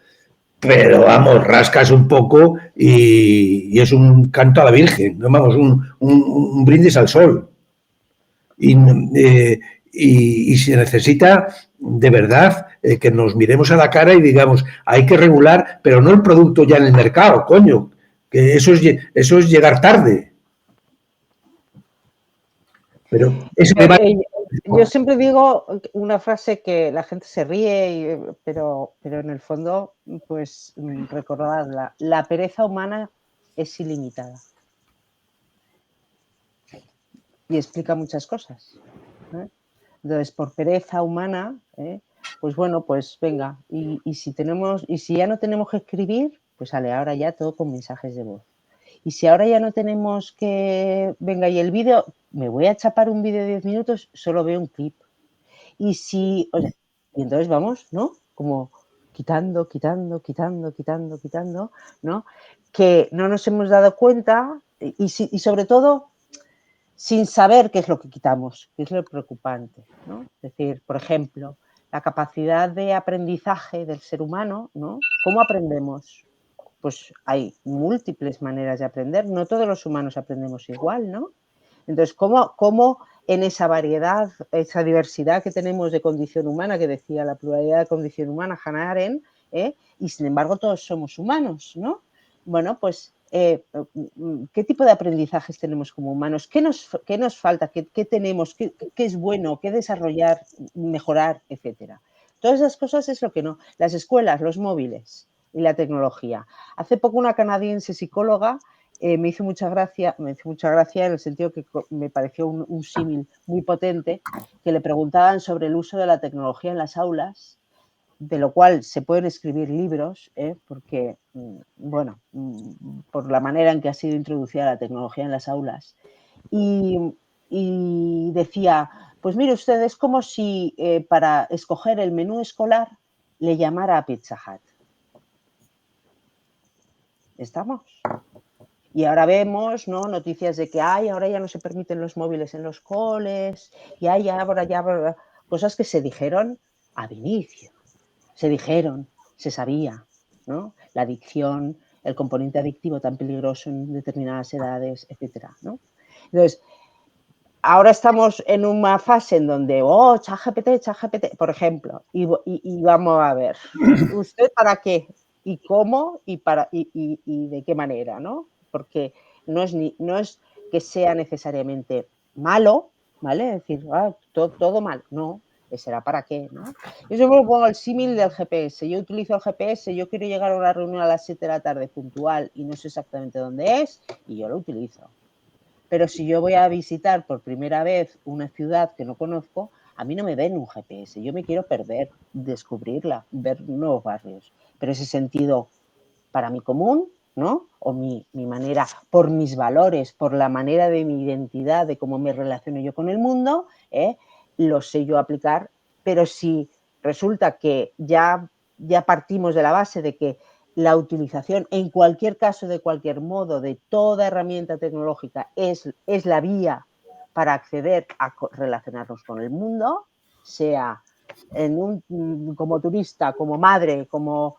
Pero vamos, rascas un poco y es un canto a la Virgen, ¿no? Vamos, un brindis al sol. Y se necesita de verdad que nos miremos a la cara y digamos, hay que regular, pero no el producto ya en el mercado, coño, que eso es llegar tarde. Pero ese debate... Yo siempre digo una frase que la gente se ríe, pero en el fondo, pues recordadla, la pereza humana es ilimitada. Y explica muchas cosas. Entonces, por pereza humana, pues bueno, pues venga, y si ya no tenemos que escribir, pues sale ahora ya todo con mensajes de voz. Y si ahora ya no tenemos que... Venga, y el vídeo, me voy a chapar un vídeo de 10 minutos, solo veo un clip. Y si... O sea, y entonces vamos, ¿no? Como quitando, ¿no? Que no nos hemos dado cuenta y sobre todo sin saber qué es lo que quitamos, que es lo preocupante, ¿no? Es decir, por ejemplo, la capacidad de aprendizaje del ser humano, ¿no? ¿Cómo aprendemos? Pues hay múltiples maneras de aprender, no todos los humanos aprendemos igual, ¿no? Entonces, ¿cómo en esa variedad, esa diversidad que tenemos de condición humana, que decía la pluralidad de condición humana, Hannah Arendt, y sin embargo todos somos humanos, ¿no? Bueno, pues, ¿qué tipo de aprendizajes tenemos como humanos? ¿Qué nos falta? ¿Qué tenemos? ¿Qué es bueno? ¿Qué desarrollar, mejorar, etcétera? Todas esas cosas es lo que no. Las escuelas, los móviles y la tecnología. Hace poco una canadiense psicóloga me hizo mucha gracia en el sentido que me pareció un símil muy potente, que le preguntaban sobre el uso de la tecnología en las aulas, de lo cual se pueden escribir libros, porque, bueno, por la manera en que ha sido introducida la tecnología en las aulas. Y decía, pues mire usted, es como si para escoger el menú escolar le llamara a Pizza Hut. ¿Estamos? Y ahora vemos, ¿no?, noticias de que ahora ya no se permiten los móviles en los coles, y ahora ya cosas que se dijeron ad inicio. Se dijeron, se sabía, ¿no? La adicción, el componente adictivo tan peligroso en determinadas edades, etcétera, ¿no? Entonces, ahora estamos en una fase en donde, ChatGPT, por ejemplo, y vamos a ver, ¿usted para qué? ¿Y cómo? ¿Y de qué manera? ¿No? Porque no es que sea necesariamente malo, ¿vale? Es decir, todo mal, no, será para qué, ¿no? Yo siempre pongo el símil del GPS. Yo utilizo el GPS, yo quiero llegar a una reunión a las 7 de la tarde puntual y no sé exactamente dónde es, y yo lo utilizo. Pero si yo voy a visitar por primera vez una ciudad que no conozco, a mí no me ven un GPS, yo me quiero perder, descubrirla, ver nuevos barrios. Pero ese sentido para mí común, ¿no? O mi manera, por mis valores, por la manera de mi identidad, de cómo me relaciono yo con el mundo, lo sé yo aplicar. Pero si resulta que ya partimos de la base de que la utilización, en cualquier caso, de cualquier modo, de toda herramienta tecnológica es la vía para acceder a relacionarnos con el mundo, sea como turista, como madre, como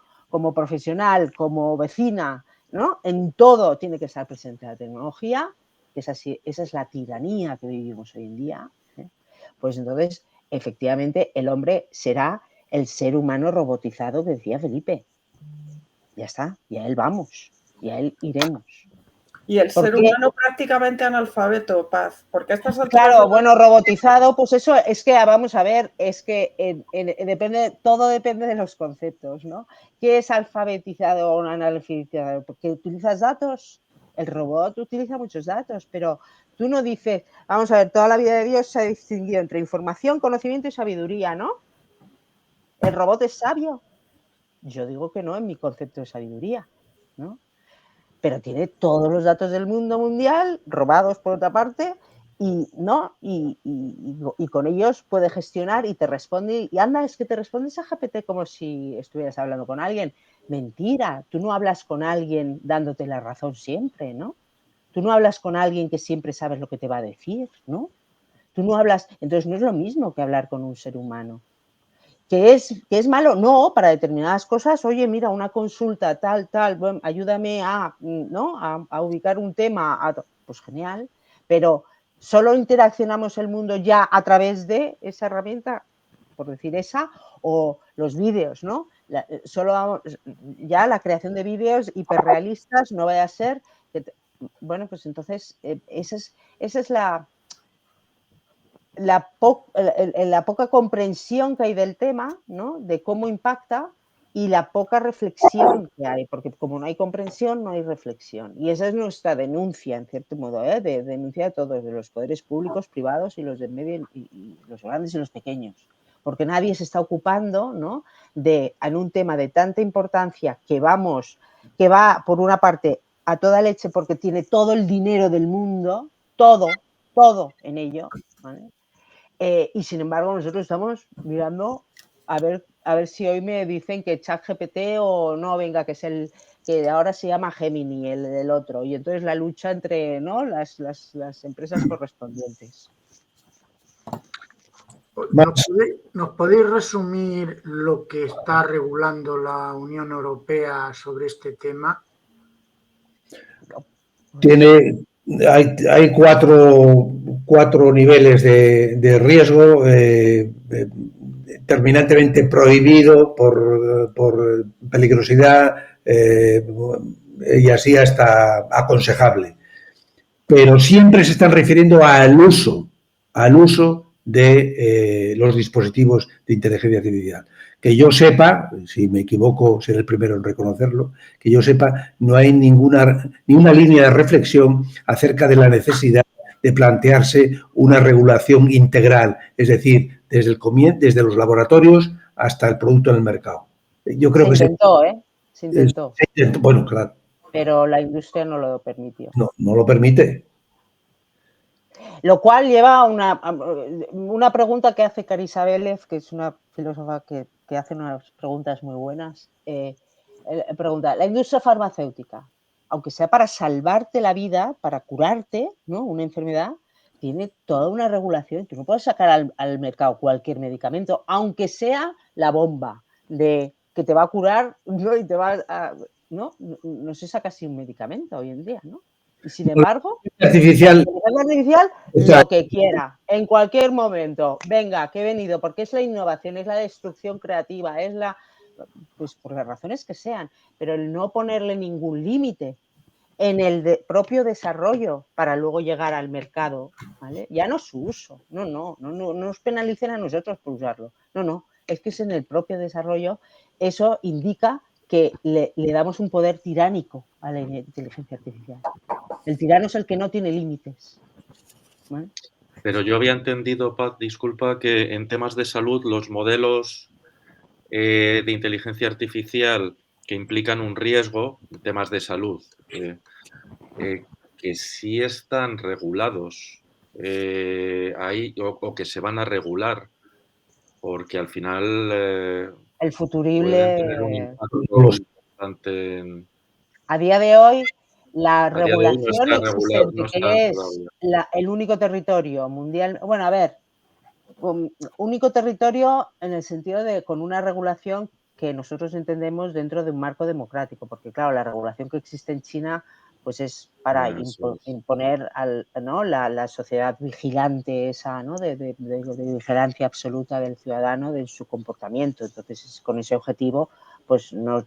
profesional, como vecina, ¿no? En todo tiene que estar presente la tecnología, esa es la tiranía que vivimos hoy en día, pues entonces, efectivamente, el hombre será el ser humano robotizado que decía Felipe. Ya está, y a él vamos, y a él iremos. Y el ¿Por ser qué? humano prácticamente analfabeto, Paz, porque a estas alturas Claro, bueno, robotizado, pues eso es que, vamos a ver, es que depende, todo depende de los conceptos, ¿no? ¿Qué es alfabetizado o no analfabetizado? Porque utilizas datos, el robot utiliza muchos datos, pero tú no dices, vamos a ver, toda la vida de Dios se ha distinguido entre información, conocimiento y sabiduría, ¿no? ¿El robot es sabio? Yo digo que no en mi concepto de sabiduría, ¿no? Pero tiene todos los datos del mundo mundial, robados por otra parte, y, ¿no? y con ellos puede gestionar y te responde, y anda, es que te respondes a GPT como si estuvieras hablando con alguien. Mentira, tú no hablas con alguien dándote la razón siempre, ¿no? Tú no hablas con alguien que siempre sabes lo que te va a decir, ¿no? Tú no hablas, entonces no es lo mismo que hablar con un ser humano. ¿Que es malo? No, para determinadas cosas, oye, mira, una consulta, tal, bueno, ayúdame ¿no? a ubicar un tema, pues genial, pero solo interaccionamos el mundo ya a través de esa herramienta, por decir esa, o los vídeos, ¿no? Ya la creación de vídeos hiperrealistas no vaya a ser, bueno, pues entonces esa es la poca comprensión que hay del tema, ¿no? De cómo impacta y la poca reflexión que hay, porque como no hay comprensión, no hay reflexión. Y esa es nuestra denuncia, en cierto modo, de denuncia de todos, de los poderes públicos, privados y los del medio, y los grandes y los pequeños. Porque nadie se está ocupando, ¿no? En un tema de tanta importancia que va, por una parte, a toda leche porque tiene todo el dinero del mundo, todo en ello, ¿vale? Y sin embargo, nosotros estamos mirando a ver si hoy me dicen que ChatGPT o no, venga, que es que ahora se llama Gemini, el otro. Y entonces la lucha entre, ¿no? las empresas correspondientes. ¿Nos podéis resumir lo que está regulando la Unión Europea sobre este tema? Hay cuatro niveles de riesgo terminantemente prohibido por peligrosidad y así hasta aconsejable. Pero siempre se están refiriendo al uso de los dispositivos de inteligencia artificial. Que yo sepa, si me equivoco, seré el primero en reconocerlo, que yo sepa, no hay ni una línea de reflexión acerca de la necesidad de plantearse una regulación integral, es decir, desde los laboratorios hasta el producto en el mercado. Yo creo que se intentó. Bueno, claro. Pero la industria no lo permitió. No lo permite. Lo cual lleva a una pregunta que hace Carissa Vélez, que es una filósofa que hace unas preguntas muy buenas. Pregunta, la industria farmacéutica, aunque sea para salvarte la vida, para curarte, ¿no? Una enfermedad, tiene toda una regulación. Tú no puedes sacar al mercado cualquier medicamento, aunque sea la bomba de que te va a curar, ¿no? Y te va a... ¿no? No se saca así un medicamento hoy en día, ¿no? Y sin embargo, la inteligencia artificial, lo que quiera, en cualquier momento. Venga, que he venido, porque es la innovación, es la destrucción creativa, es pues por las razones que sean, pero el no ponerle ningún límite en el propio desarrollo para luego llegar al mercado, ¿vale? Ya no su uso, no nos penalicen a nosotros por usarlo, no, es que es en el propio desarrollo, eso indica que le damos un poder tiránico a la inteligencia artificial. El tirano es el que no tiene límites, ¿vale? Pero yo había entendido, Pat, disculpa, que en temas de salud los modelos de inteligencia artificial que implican un riesgo, temas de salud, que sí están regulados ahí o que se van a regular, porque al final el futurible pueden tener un impacto importante en... A día de hoy, la no regulación está existente, no está que es todavía. el único territorio mundial, bueno, a ver, único territorio en el sentido de con una regulación que nosotros entendemos dentro de un marco democrático, porque claro, la regulación que existe en China pues es para imponer ¿no? la sociedad vigilante esa, ¿no? de vigilancia absoluta del ciudadano, de su comportamiento. Entonces, con ese objetivo, pues no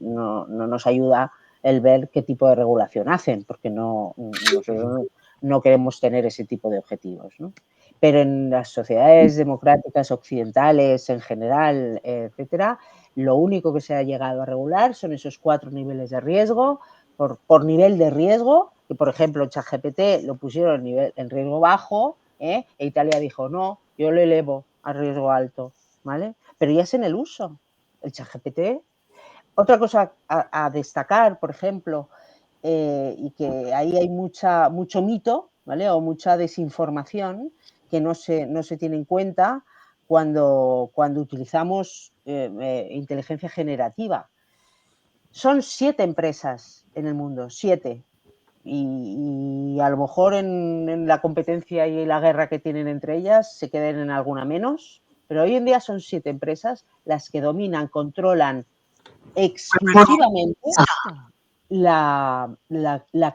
nos ayuda el ver qué tipo de regulación hacen, porque nosotros no queremos tener ese tipo de objetivos, ¿no? Pero en las sociedades democráticas occidentales en general, etcétera, lo único que se ha llegado a regular son esos 4 niveles de riesgo, por nivel de riesgo, que por ejemplo ChatGPT lo pusieron en riesgo bajo, e Italia dijo, no, yo lo elevo a riesgo alto, ¿vale? Pero ya es en el uso, el ChatGPT. Otra cosa a destacar, por ejemplo, y que ahí hay mucho mito, ¿vale? O mucha desinformación que no se tiene en cuenta cuando utilizamos inteligencia generativa. Son 7 empresas en el mundo, 7. Y a lo mejor en la competencia y la guerra que tienen entre ellas se queden en alguna menos, pero hoy en día son 7 empresas las que dominan, controlan exclusivamente la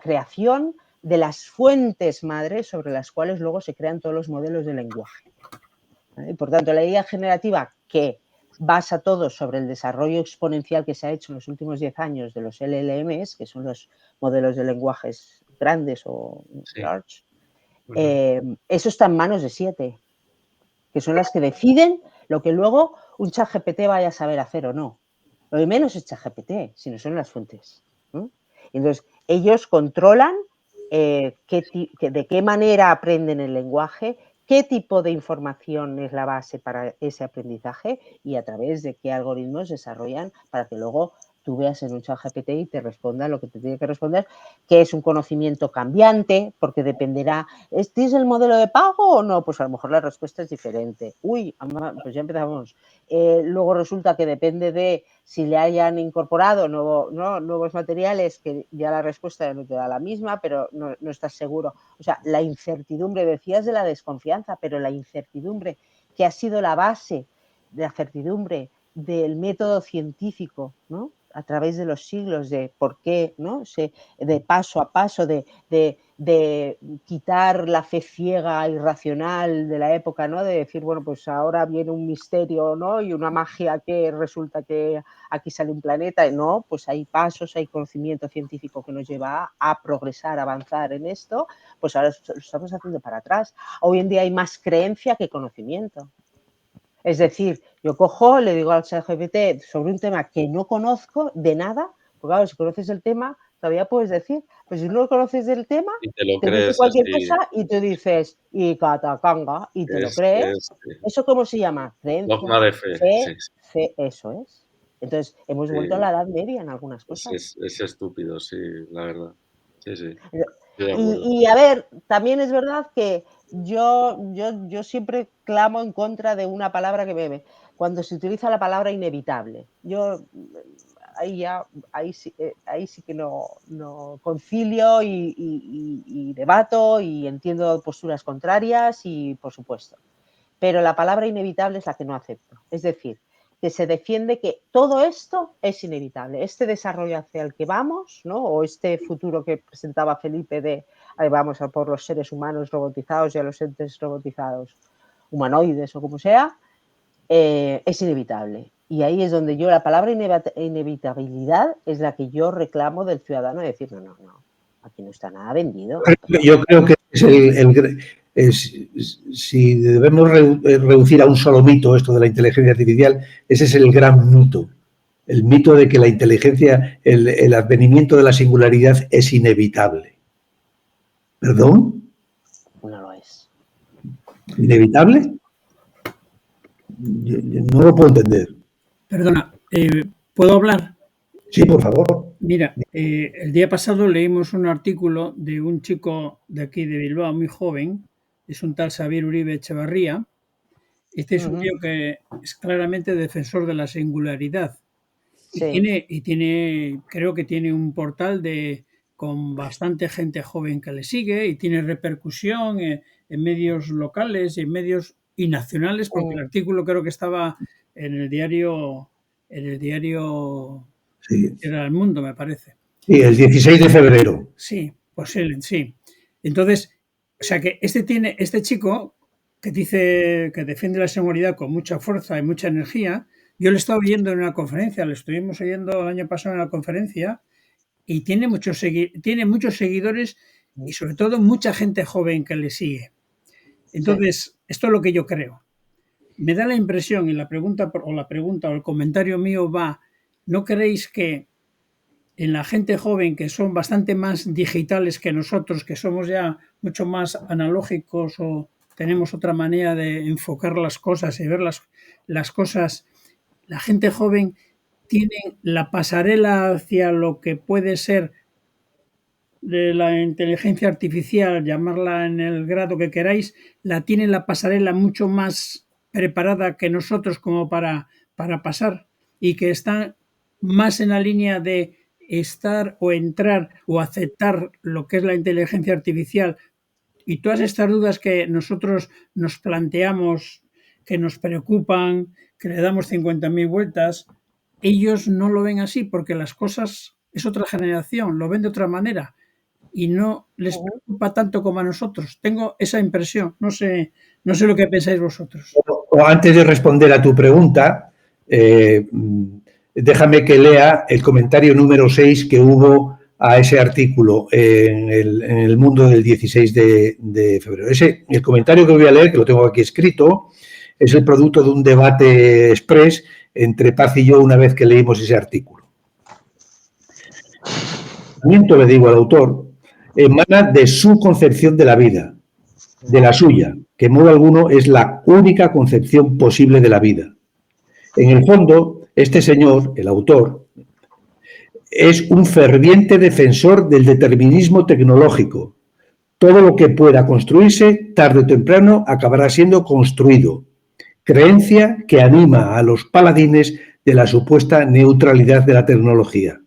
creación de las fuentes madres sobre las cuales luego se crean todos los modelos de lenguaje. ¿Vale? Por tanto, la IA generativa, que basa todo sobre el desarrollo exponencial que se ha hecho en los últimos 10 años de los LLMs, que son los modelos de lenguajes grandes o large, eso está en manos de 7, que son las que deciden lo que luego un ChatGPT vaya a saber hacer o no. Lo de menos es ChatGPT, si no son las fuentes, ¿no? Entonces, ellos controlan de qué manera aprenden el lenguaje, qué tipo de información es la base para ese aprendizaje y a través de qué algoritmos desarrollan para que luego tú veas en un ChatGPT y te responda lo que te tiene que responder, que es un conocimiento cambiante, porque dependerá, ¿este es el modelo de pago o no? Pues a lo mejor la respuesta es diferente. Uy, pues ya empezamos. Luego resulta que depende de si le hayan incorporado nuevos materiales, que ya la respuesta no te da la misma, pero no estás seguro. O sea, la incertidumbre, decías de la desconfianza, pero la incertidumbre que ha sido la base de la certidumbre del método científico, ¿no? A través de los siglos, de por qué, ¿no? De paso a paso, de quitar la fe ciega, irracional de la época, ¿no? De decir, bueno, pues ahora viene un misterio, ¿no? Y una magia que resulta que aquí sale un planeta. No, pues hay pasos, hay conocimiento científico que nos lleva a progresar, a avanzar en esto. Pues ahora lo estamos haciendo para atrás. Hoy en día hay más creencia que conocimiento. Es decir, yo cojo, le digo al ChatGPT sobre un tema que no conozco de nada, porque claro, si conoces el tema, todavía puedes decir, pues si no conoces del tema, y te lo te dice crees cualquier así. cosa y tú dices, y catacanga, y te lo crees. ¿Eso cómo se llama? Creencia. Dogma de fe. Fe, eso es. Entonces, hemos vuelto a la Edad Media en algunas cosas. Es estúpido, sí, la verdad. Sí. Y a ver, también es verdad que yo siempre clamo en contra de una palabra que cuando se utiliza la palabra inevitable. Yo ahí sí que no concilio y debato y entiendo posturas contrarias y por supuesto. Pero la palabra inevitable es la que no acepto. Es decir, que se defiende que todo esto es inevitable. Este desarrollo hacia el que vamos, ¿no? O este futuro que presentaba Felipe de vamos a por los seres humanos robotizados y a los entes robotizados, humanoides o como sea, es inevitable. Y ahí es donde yo la palabra inevitabilidad es la que yo reclamo del ciudadano, de decir, no, aquí no está nada vendido. Yo creo que si debemos reducir a un solo mito esto de la inteligencia artificial, ese es el gran mito. El mito de que la inteligencia, el advenimiento de la singularidad es inevitable. ¿Perdón? No lo es. ¿Inevitable? Yo no lo puedo entender. Perdona, ¿puedo hablar? Sí, por favor. Mira, el día pasado leímos un artículo de un chico de aquí de Bilbao, muy joven, es un tal Xavier Uribe Echevarría. Este es un tío que es claramente defensor de la singularidad. Sí. Y tiene, creo que tiene un portal con bastante gente joven que le sigue y tiene repercusión en medios locales y en medios y nacionales, porque el artículo creo que estaba en el diario sí. Era El Mundo, me parece. Sí, el 16 de febrero. Sí, pues sí. Entonces, o sea que este chico que dice que defiende la seguridad con mucha fuerza y mucha energía, yo lo estaba oyendo en una conferencia, lo estuvimos oyendo el año pasado en una conferencia y tiene muchos seguidores y sobre todo mucha gente joven que le sigue. Entonces, esto es lo que yo creo. Me da la impresión, y la pregunta o el comentario mío va, ¿no creéis que en la gente joven, que son bastante más digitales que nosotros, que somos ya mucho más analógicos o tenemos otra manera de enfocar las cosas y ver las cosas, la gente joven tiene la pasarela hacia lo que puede ser de la inteligencia artificial, llamarla en el grado que queráis, la tiene la pasarela mucho más preparada que nosotros como para pasar, y que están más en la línea de estar o entrar o aceptar lo que es la inteligencia artificial, y todas estas dudas que nosotros nos planteamos, que nos preocupan, que le damos 50.000 vueltas, ellos no lo ven así porque las cosas es otra generación, lo ven de otra manera y no les preocupa tanto como a nosotros. Tengo esa impresión, no sé lo que pensáis vosotros. O antes de responder a tu pregunta, déjame que lea el comentario número 6 que hubo a ese artículo en el Mundo del 16 de febrero. El comentario que voy a leer, que lo tengo aquí escrito, es el producto de un debate express entre Paz y yo una vez que leímos ese artículo. Le digo al autor, emana de su concepción de la vida, de la suya, que en modo alguno es la única concepción posible de la vida. En el fondo, este señor, el autor, es un ferviente defensor del determinismo tecnológico. Todo lo que pueda construirse, tarde o temprano, acabará siendo construido. Creencia que anima a los paladines de la supuesta neutralidad de la tecnología.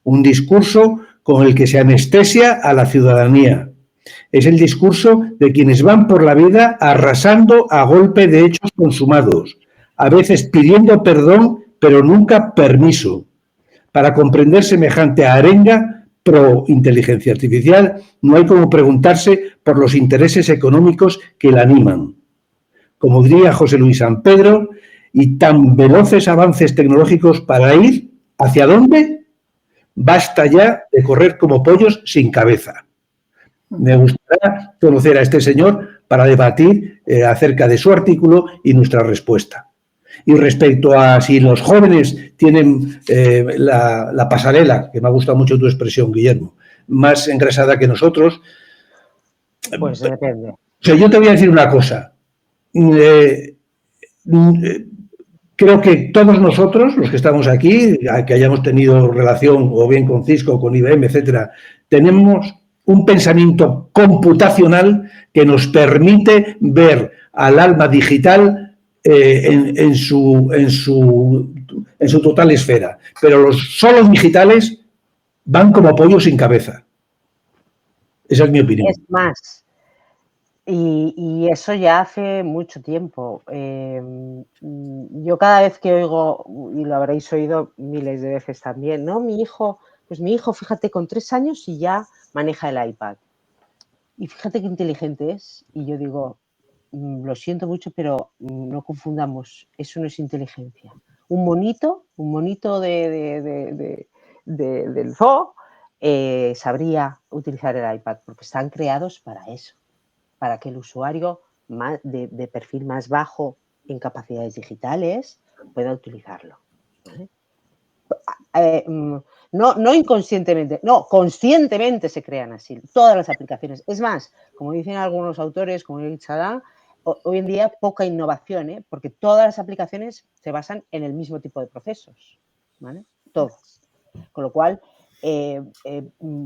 Un discurso con el que se anestesia a la ciudadanía. Es el discurso de quienes van por la vida arrasando a golpe de hechos consumados, a veces pidiendo perdón, pero nunca permiso. Para comprender semejante arenga pro inteligencia artificial, no hay como preguntarse por los intereses económicos que la animan. Como diría José Luis San Pedro, y tan veloces avances tecnológicos para ir, ¿hacia dónde? Basta ya de correr como pollos sin cabeza. Me gustaría conocer a este señor para debatir acerca de su artículo y nuestra respuesta. Y respecto a si los jóvenes tienen la pasarela, que me ha gustado mucho tu expresión, Guillermo, más engrasada que nosotros. Pues depende. O sea, yo te voy a decir una cosa. Creo que todos nosotros, los que estamos aquí, que hayamos tenido relación o bien con Cisco, con IBM, etcétera, tenemos un pensamiento computacional que nos permite ver al alma digital en su total esfera. Pero los solos digitales van como pollos sin cabeza. Esa es mi opinión. Es más, y eso ya hace mucho tiempo. Yo cada vez que oigo, y lo habréis oído miles de veces también, ¿no? Mi hijo, fíjate, con 3 años y ya maneja el iPad. Y fíjate qué inteligente es. Y yo digo, lo siento mucho, pero no confundamos, eso no es inteligencia. Un monito del zoo sabría utilizar el iPad, porque están creados para eso, para que el usuario de perfil más bajo en capacidades digitales pueda utilizarlo. ¿Vale? No inconscientemente, no, conscientemente se crean así todas las aplicaciones. Es más, como dicen algunos autores, como Eric Sadin, hoy en día poca innovación, porque todas las aplicaciones se basan en el mismo tipo de procesos, ¿vale? Todas. Con lo cual,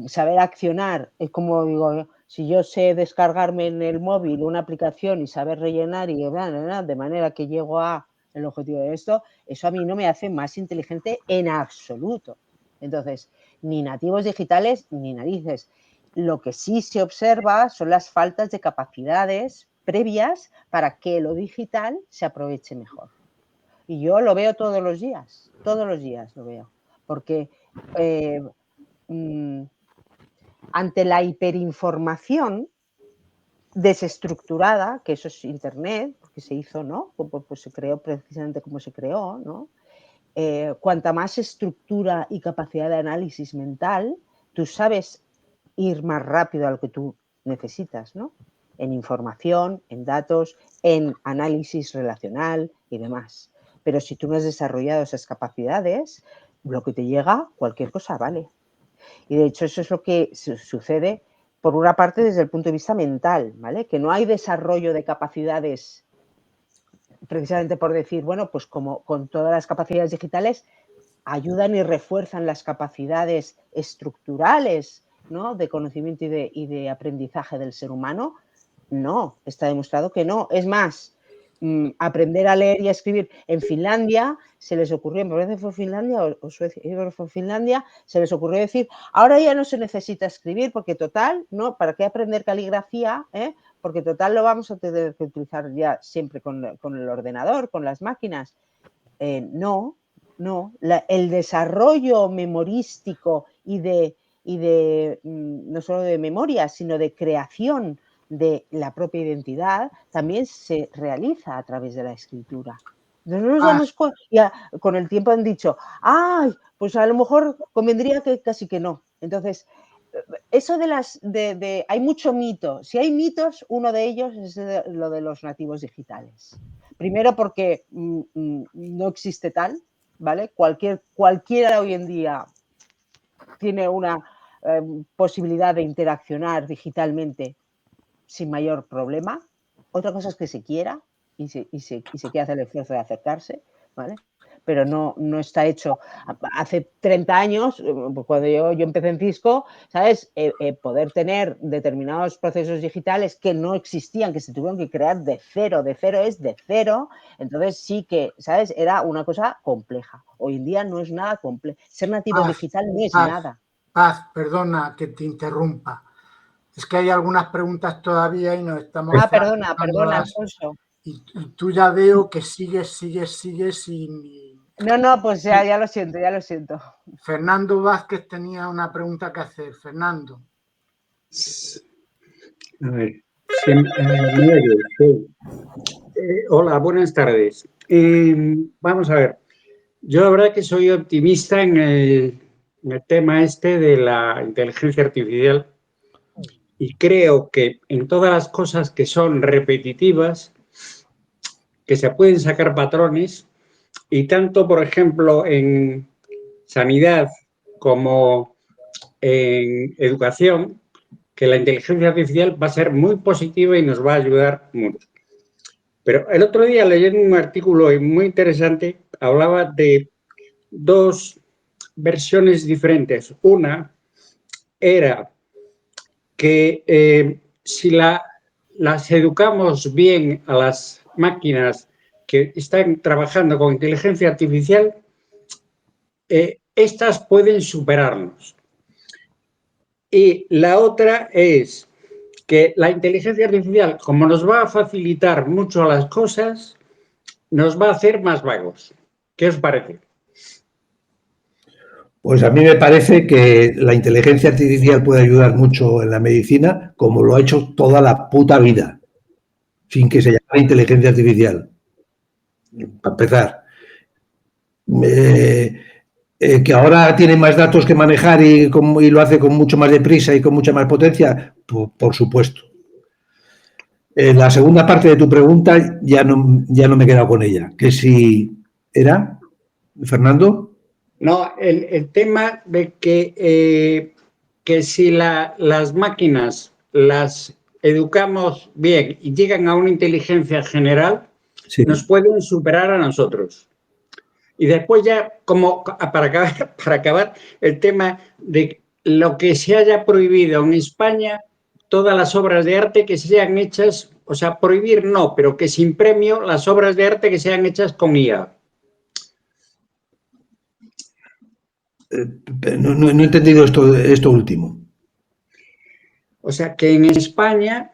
saber accionar, es como digo, si yo sé descargarme en el móvil una aplicación y saber rellenar y de manera que llego a el objetivo de esto, eso a mí no me hace más inteligente en absoluto. Entonces, ni nativos digitales ni narices. Lo que sí se observa son las faltas de capacidades previas para que lo digital se aproveche mejor. Y yo lo veo todos los días lo veo. Porque ante la hiperinformación desestructurada, que eso es Internet, porque se hizo, ¿no? Pues se creó precisamente como se creó, ¿no? cuanta más estructura y capacidad de análisis mental, tú sabes ir más rápido a lo que tú necesitas, ¿no? En información, en datos, en análisis relacional y demás. Pero si tú no has desarrollado esas capacidades, lo que te llega, cualquier cosa vale. Y de hecho eso es lo que sucede, por una parte, desde el punto de vista mental, ¿vale? Que no hay desarrollo de capacidades, precisamente por decir, bueno, pues como con todas las capacidades digitales, ayudan y refuerzan las capacidades estructurales, ¿no? De conocimiento y de aprendizaje del ser humano. No, está demostrado que no. Es más, aprender a leer y a escribir. En Finlandia se les ocurrió, me parece que fue Finlandia o Suecia, yo creo que fue Finlandia, se les ocurrió decir, ahora ya no se necesita escribir porque total, ¿no? ¿Para qué aprender caligrafía? Porque total lo vamos a tener que utilizar ya siempre con el ordenador, con las máquinas. No, el desarrollo memorístico y de no solo de memoria, sino de creación de la propia identidad también se realiza a través de la escritura. Entonces nos damos cuenta, ya con el tiempo han dicho, ay, pues a lo mejor convendría que casi que no. Entonces, eso hay mucho mito. Si hay mitos, uno de ellos es lo de los nativos digitales. Primero porque no existe tal, ¿vale? Cualquiera hoy en día tiene una posibilidad de interaccionar digitalmente sin mayor problema. Otra cosa es que se quiera y se quiera hacer el esfuerzo de acercarse, ¿vale? Pero no está hecho. Hace 30 años, cuando yo empecé en Cisco, ¿sabes? Poder tener determinados procesos digitales que no existían, que se tuvieron que crear de cero es de cero, entonces sí que, ¿sabes? Era una cosa compleja. Hoy en día no es nada complejo. Ser nativo digital no es nada. Paz, perdona que te interrumpa. Es que hay algunas preguntas todavía y nos estamos... perdona, Alfonso. Y tú ya veo que sigues sin... No, pues ya lo siento. Fernando Vázquez tenía una pregunta que hacer. Fernando. A ver, hola, buenas tardes. Vamos a ver, yo la verdad que soy optimista en el tema este de la inteligencia artificial y creo que en todas las cosas que son repetitivas, que se pueden sacar patrones, y tanto, por ejemplo, en sanidad como en educación, que la inteligencia artificial va a ser muy positiva y nos va a ayudar mucho. Pero el otro día, leyendo un artículo muy interesante, hablaba de dos versiones diferentes. Una era que si las educamos bien a las máquinas que están trabajando con inteligencia artificial, estas pueden superarnos. Y la otra es que la inteligencia artificial, como nos va a facilitar mucho las cosas, nos va a hacer más vagos. ¿Qué os parece? Pues a mí me parece que la inteligencia artificial puede ayudar mucho en la medicina, como lo ha hecho toda la puta vida, sin que se llame inteligencia artificial. Para empezar. Que ahora tiene más datos que manejar y lo hace con mucho más deprisa y con mucha más potencia, por supuesto. La segunda parte de tu pregunta ya no me he quedado con ella. Que si era, Fernando. No, el tema de que si las máquinas las educamos bien y llegan a una inteligencia general, sí, nos pueden superar a nosotros. Y después ya, como para acabar, el tema de lo que se haya prohibido en España, todas las obras de arte que sean hechas, o sea, prohibir no, pero que sin premio las obras de arte que sean hechas con IA. No he entendido esto último. O sea, que en España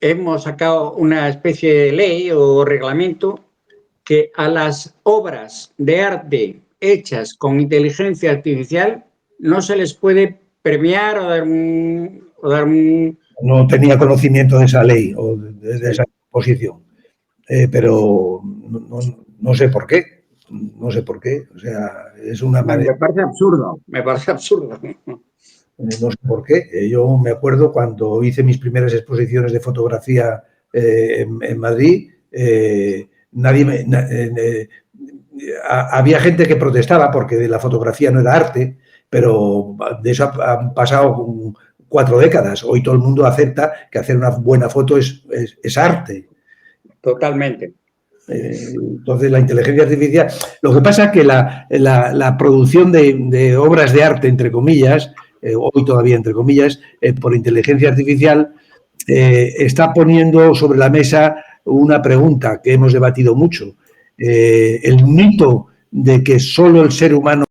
hemos sacado una especie de ley o reglamento que a las obras de arte hechas con inteligencia artificial no se les puede premiar o dar un... No tenía conocimiento de esa ley o de esa posición, pero no sé por qué. No sé por qué. O sea, es una manera... Me parece absurdo, me parece absurdo. No sé por qué. Yo me acuerdo cuando hice mis primeras exposiciones de fotografía en Madrid, había gente que protestaba porque la fotografía no era arte, pero de eso han pasado 4 décadas. Hoy todo el mundo acepta que hacer una buena foto es arte. Totalmente. Entonces, la inteligencia artificial... Lo que pasa es que la producción de obras de arte, entre comillas, hoy todavía entre comillas, por inteligencia artificial, está poniendo sobre la mesa una pregunta que hemos debatido mucho. El mito de que solo el ser humano